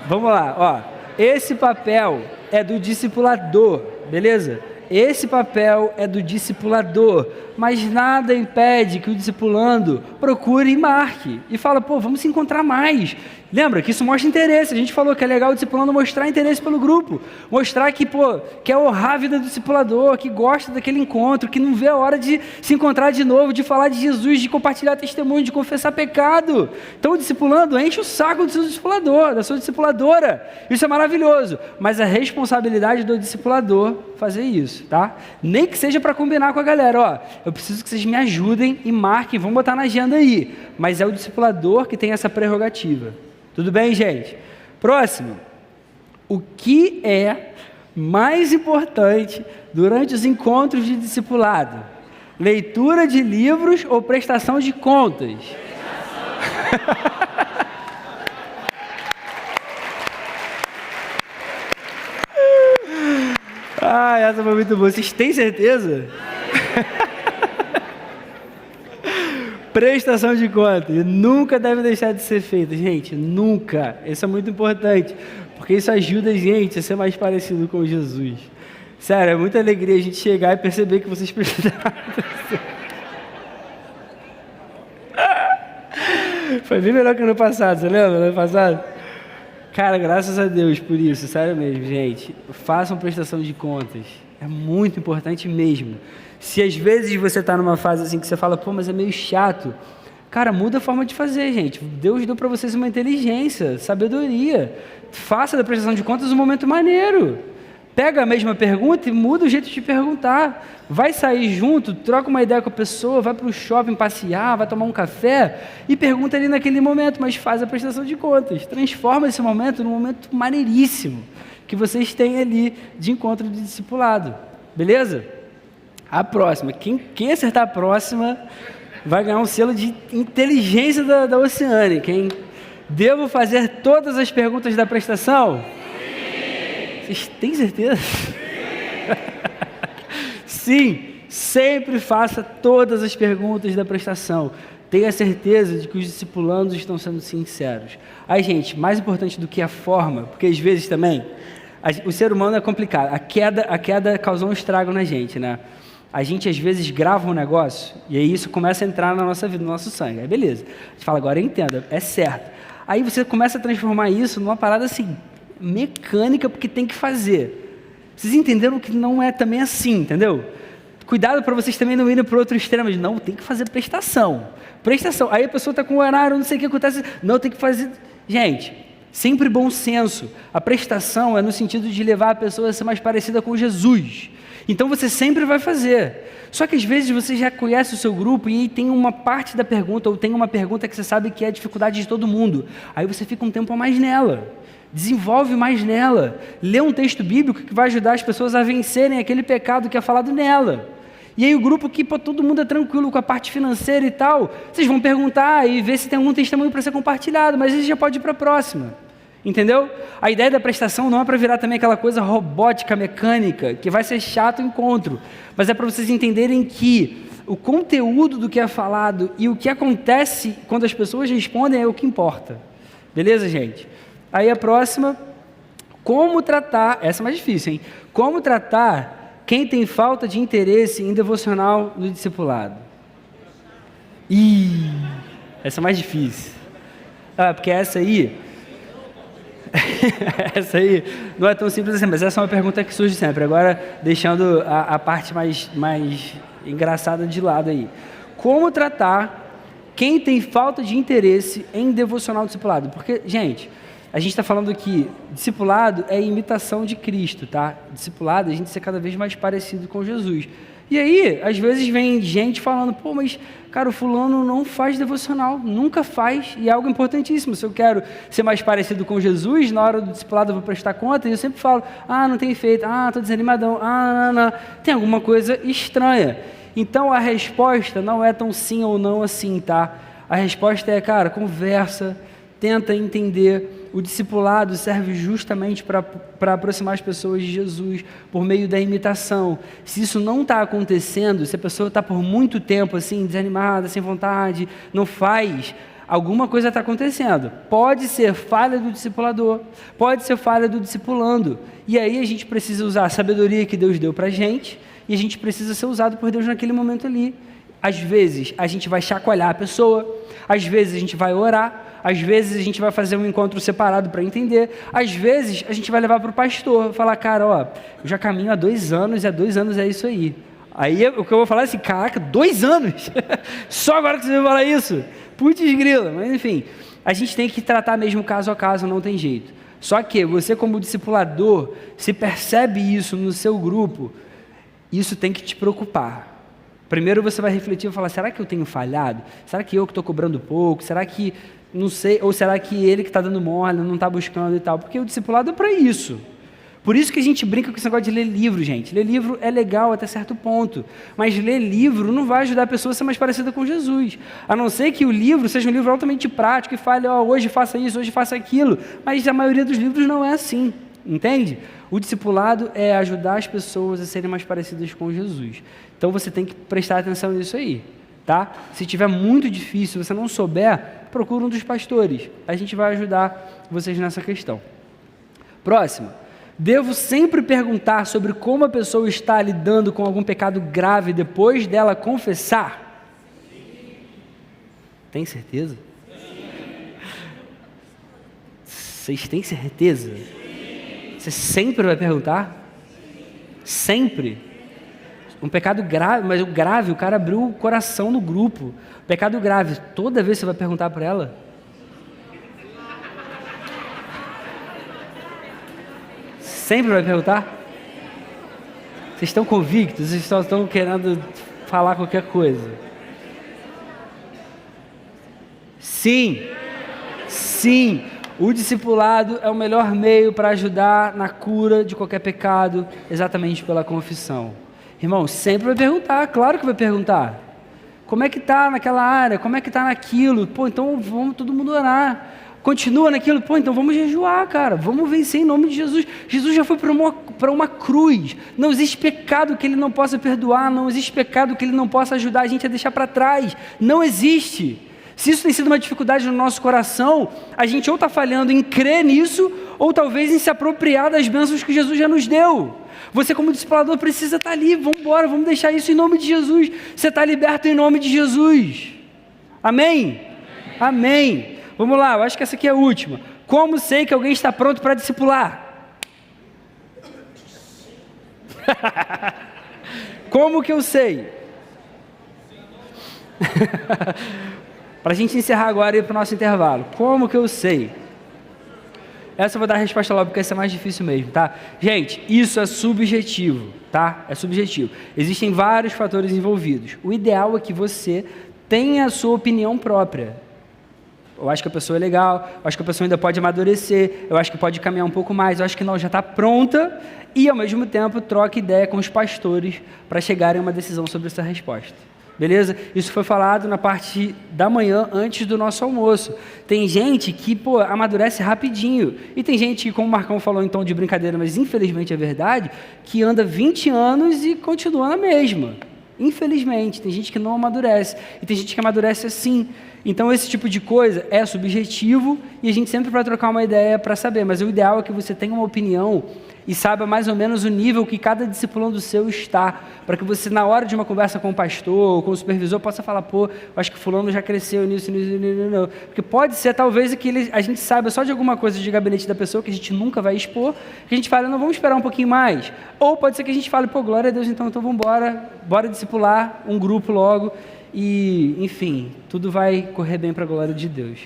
Vamos lá, ó. Esse papel é do discipulador, beleza? Esse papel é do discipulador, mas nada impede que o discipulando procure e marque. E fala, pô, vamos se encontrar mais. Lembra que isso mostra interesse. A gente falou que é legal o discipulando mostrar interesse pelo grupo. Mostrar que, pô, quer honrar a vida do discipulador, que gosta daquele encontro, que não vê a hora de se encontrar de novo, de falar de Jesus, de compartilhar testemunho, de confessar pecado. Então o discipulando enche o saco do seu discipulador, da sua discipuladora. Isso é maravilhoso. Mas a responsabilidade do discipulador fazer isso, tá? Nem que seja para combinar com a galera, ó, eu preciso que vocês me ajudem e marquem, vamos botar na agenda aí. Mas é o discipulador que tem essa prerrogativa. Tudo bem, gente? Próximo. O que é mais importante durante os encontros de discipulado? Leitura de livros ou prestação de contas? Ah, essa foi muito boa. Vocês têm certeza? Prestação de contas. Nunca deve deixar de ser feita, gente. Nunca. Isso é muito importante. Porque isso ajuda a gente a ser mais parecido com Jesus. Sério, é muita alegria a gente chegar e perceber que vocês prestaram atenção. Foi bem melhor que ano passado, você lembra? Ano passado? Cara, graças a Deus por isso, sério mesmo, gente. Façam prestação de contas. É muito importante mesmo. Se às vezes você está numa fase assim que você fala, pô, mas é meio chato. Cara, muda a forma de fazer, gente. Deus deu para vocês uma inteligência, sabedoria. Faça da prestação de contas um momento maneiro. Pega a mesma pergunta e muda o jeito de perguntar. Vai sair junto, troca uma ideia com a pessoa, vai para o shopping passear, vai tomar um café e pergunta ali naquele momento, mas faz a prestação de contas. Transforma esse momento num momento maneiríssimo que vocês têm ali de encontro de discipulado. Beleza? A próxima. Quem acertar a próxima vai ganhar um selo de inteligência da Oceânica, hein? Devo fazer todas as perguntas da prestação? Sim. Vocês têm certeza? Sim, sempre faça todas as perguntas da prestação. Tenha certeza de que os discipulandos estão sendo sinceros. Aí, gente, mais importante do que a forma, porque às vezes também, o ser humano é complicado. A queda causou um estrago na gente, né? A gente às vezes grava um negócio e aí isso começa a entrar na nossa vida, no nosso sangue. Aí beleza, a gente fala, agora eu entendo, é certo. Aí você começa a transformar isso numa parada assim, mecânica, porque tem que fazer. Vocês entenderam que não é também assim, entendeu? Cuidado para vocês também não irem para o outro extremo, de não, tem que fazer prestação. Aí a pessoa está com o horário, não sei o que acontece, não, tem que fazer... Gente, sempre bom senso. A prestação é no sentido de levar a pessoa a ser mais parecida com Jesus. Então você sempre vai fazer. Só que às vezes você já conhece o seu grupo e aí tem uma parte da pergunta, ou tem uma pergunta que você sabe que é a dificuldade de todo mundo. Aí você fica um tempo a mais nela. Desenvolve mais nela. Lê um texto bíblico que vai ajudar as pessoas a vencerem aquele pecado que é falado nela. E aí o grupo que todo mundo é tranquilo com a parte financeira e tal, vocês vão perguntar e ver se tem algum testemunho para ser compartilhado, mas aí já pode ir para a próxima. Entendeu? A ideia da prestação não é para virar também aquela coisa robótica, mecânica, que vai ser chato o encontro, mas é para vocês entenderem que o conteúdo do que é falado e o que acontece quando as pessoas respondem é o que importa. Beleza, gente? Aí a próxima, como tratar, essa é mais difícil, hein? Como tratar quem tem falta de interesse em devocional no discipulado? Essa é mais difícil. Porque essa aí não é tão simples assim, mas essa é uma pergunta que surge sempre. Agora, deixando a parte mais engraçada de lado aí. Como tratar quem tem falta de interesse em devocional no discipulado? Porque, gente, a gente está falando que discipulado é imitação de Cristo, tá? Discipulado é a gente ser cada vez mais parecido com Jesus. E aí, às vezes vem gente falando, pô, mas, cara, o fulano não faz devocional, nunca faz, e é algo importantíssimo. Se eu quero ser mais parecido com Jesus, na hora do discipulado eu vou prestar conta, e eu sempre falo, não tem feito, estou desanimadão, não. Tem alguma coisa estranha. Então, a resposta não é tão sim ou não assim, tá? A resposta é, cara, conversa, tenta entender. O discipulado serve justamente para aproximar as pessoas de Jesus por meio da imitação. Se isso não está acontecendo, se a pessoa está por muito tempo assim, desanimada, sem vontade, não faz, alguma coisa está acontecendo. Pode ser falha do discipulador, pode ser falha do discipulando. E aí a gente precisa usar a sabedoria que Deus deu para a gente e a gente precisa ser usado por Deus naquele momento ali. Às vezes a gente vai chacoalhar a pessoa, às vezes a gente vai orar, às vezes a gente vai fazer um encontro separado para entender, às vezes a gente vai levar para o pastor, falar, cara, eu já caminho há 2 anos e há 2 anos é isso aí. Aí o que eu vou falar é assim, caraca, 2 anos? Só agora que você vai falar isso? Putz grila, mas enfim, a gente tem que tratar mesmo caso a caso, não tem jeito. Só que você como discipulador, se percebe isso no seu grupo, isso tem que te preocupar. Primeiro você vai refletir e falar, será que eu tenho falhado? Será que eu que estou cobrando pouco? Será que, não sei, ou será que ele que está dando mole, não está buscando e tal? Porque o discipulado é para isso. Por isso que a gente brinca com esse negócio de ler livro, gente. Ler livro é legal até certo ponto, mas ler livro não vai ajudar a pessoa a ser mais parecida com Jesus. A não ser que o livro seja um livro altamente prático e fale, hoje faça isso, hoje faça aquilo. Mas a maioria dos livros não é assim, entende? O discipulado é ajudar as pessoas a serem mais parecidas com Jesus. Então você tem que prestar atenção nisso aí, tá? Se tiver muito difícil, você não souber, procura um dos pastores. A gente vai ajudar vocês nessa questão. Próximo. Devo sempre perguntar sobre como a pessoa está lidando com algum pecado grave depois dela confessar? Tem certeza? Vocês têm certeza? Você sempre vai perguntar? Sempre? Um pecado grave, mas o grave, o cara abriu o coração no grupo. Pecado grave, toda vez você vai perguntar para ela? Sempre vai perguntar? Vocês estão convictos? Vocês só estão querendo falar qualquer coisa? Sim. Sim. O discipulado é o melhor meio para ajudar na cura de qualquer pecado, exatamente pela confissão. Irmão, sempre vai perguntar, claro que vai perguntar. Como é que está naquela área? Como é que está naquilo? Pô, então vamos todo mundo orar. Continua naquilo? Pô, então vamos jejuar, cara. Vamos vencer em nome de Jesus. Jesus já foi para uma cruz. Não existe pecado que Ele não possa perdoar. Não existe pecado que Ele não possa ajudar a gente a deixar para trás. Não existe. Se isso tem sido uma dificuldade no nosso coração, a gente ou está falhando em crer nisso, ou talvez em se apropriar das bênçãos que Jesus já nos deu. Você como discipulador precisa estar ali, vamos embora, vamos deixar isso em nome de Jesus. Você está liberto em nome de Jesus. Amém? Amém. Vamos lá, eu acho que essa aqui é a última. Como sei que alguém está pronto para discipular? Como que eu sei? Para a gente encerrar agora e ir para o nosso intervalo. Como que eu sei? Essa eu vou dar a resposta logo, porque essa é mais difícil mesmo, tá? Gente, isso é subjetivo, tá? É subjetivo. Existem vários fatores envolvidos. O ideal é que você tenha a sua opinião própria. Eu acho que a pessoa é legal, eu acho que a pessoa ainda pode amadurecer, eu acho que pode caminhar um pouco mais, eu acho que não, já está pronta, e ao mesmo tempo troca ideia com os pastores para chegarem a uma decisão sobre essa resposta. Beleza? Isso foi falado na parte da manhã, antes do nosso almoço. Tem gente que, amadurece rapidinho. E tem gente que, como o Marcão falou em tom de brincadeira, mas infelizmente é verdade, que anda 20 anos e continua na mesma. Infelizmente, tem gente que não amadurece. E tem gente que amadurece assim. Então, esse tipo de coisa é subjetivo e a gente sempre vai trocar uma ideia para saber. Mas o ideal é que você tenha uma opinião e saiba mais ou menos o nível que cada discipulando seu está, para que você, na hora de uma conversa com o pastor ou com o supervisor, possa falar, eu acho que fulano já cresceu nisso. Porque pode ser, talvez, que a gente saiba só de alguma coisa de gabinete da pessoa que a gente nunca vai expor, que a gente fala, não, vamos esperar um pouquinho mais. Ou pode ser que a gente fale, glória a Deus, então vamos embora, bora discipular um grupo logo, e, enfim, tudo vai correr bem para a glória de Deus.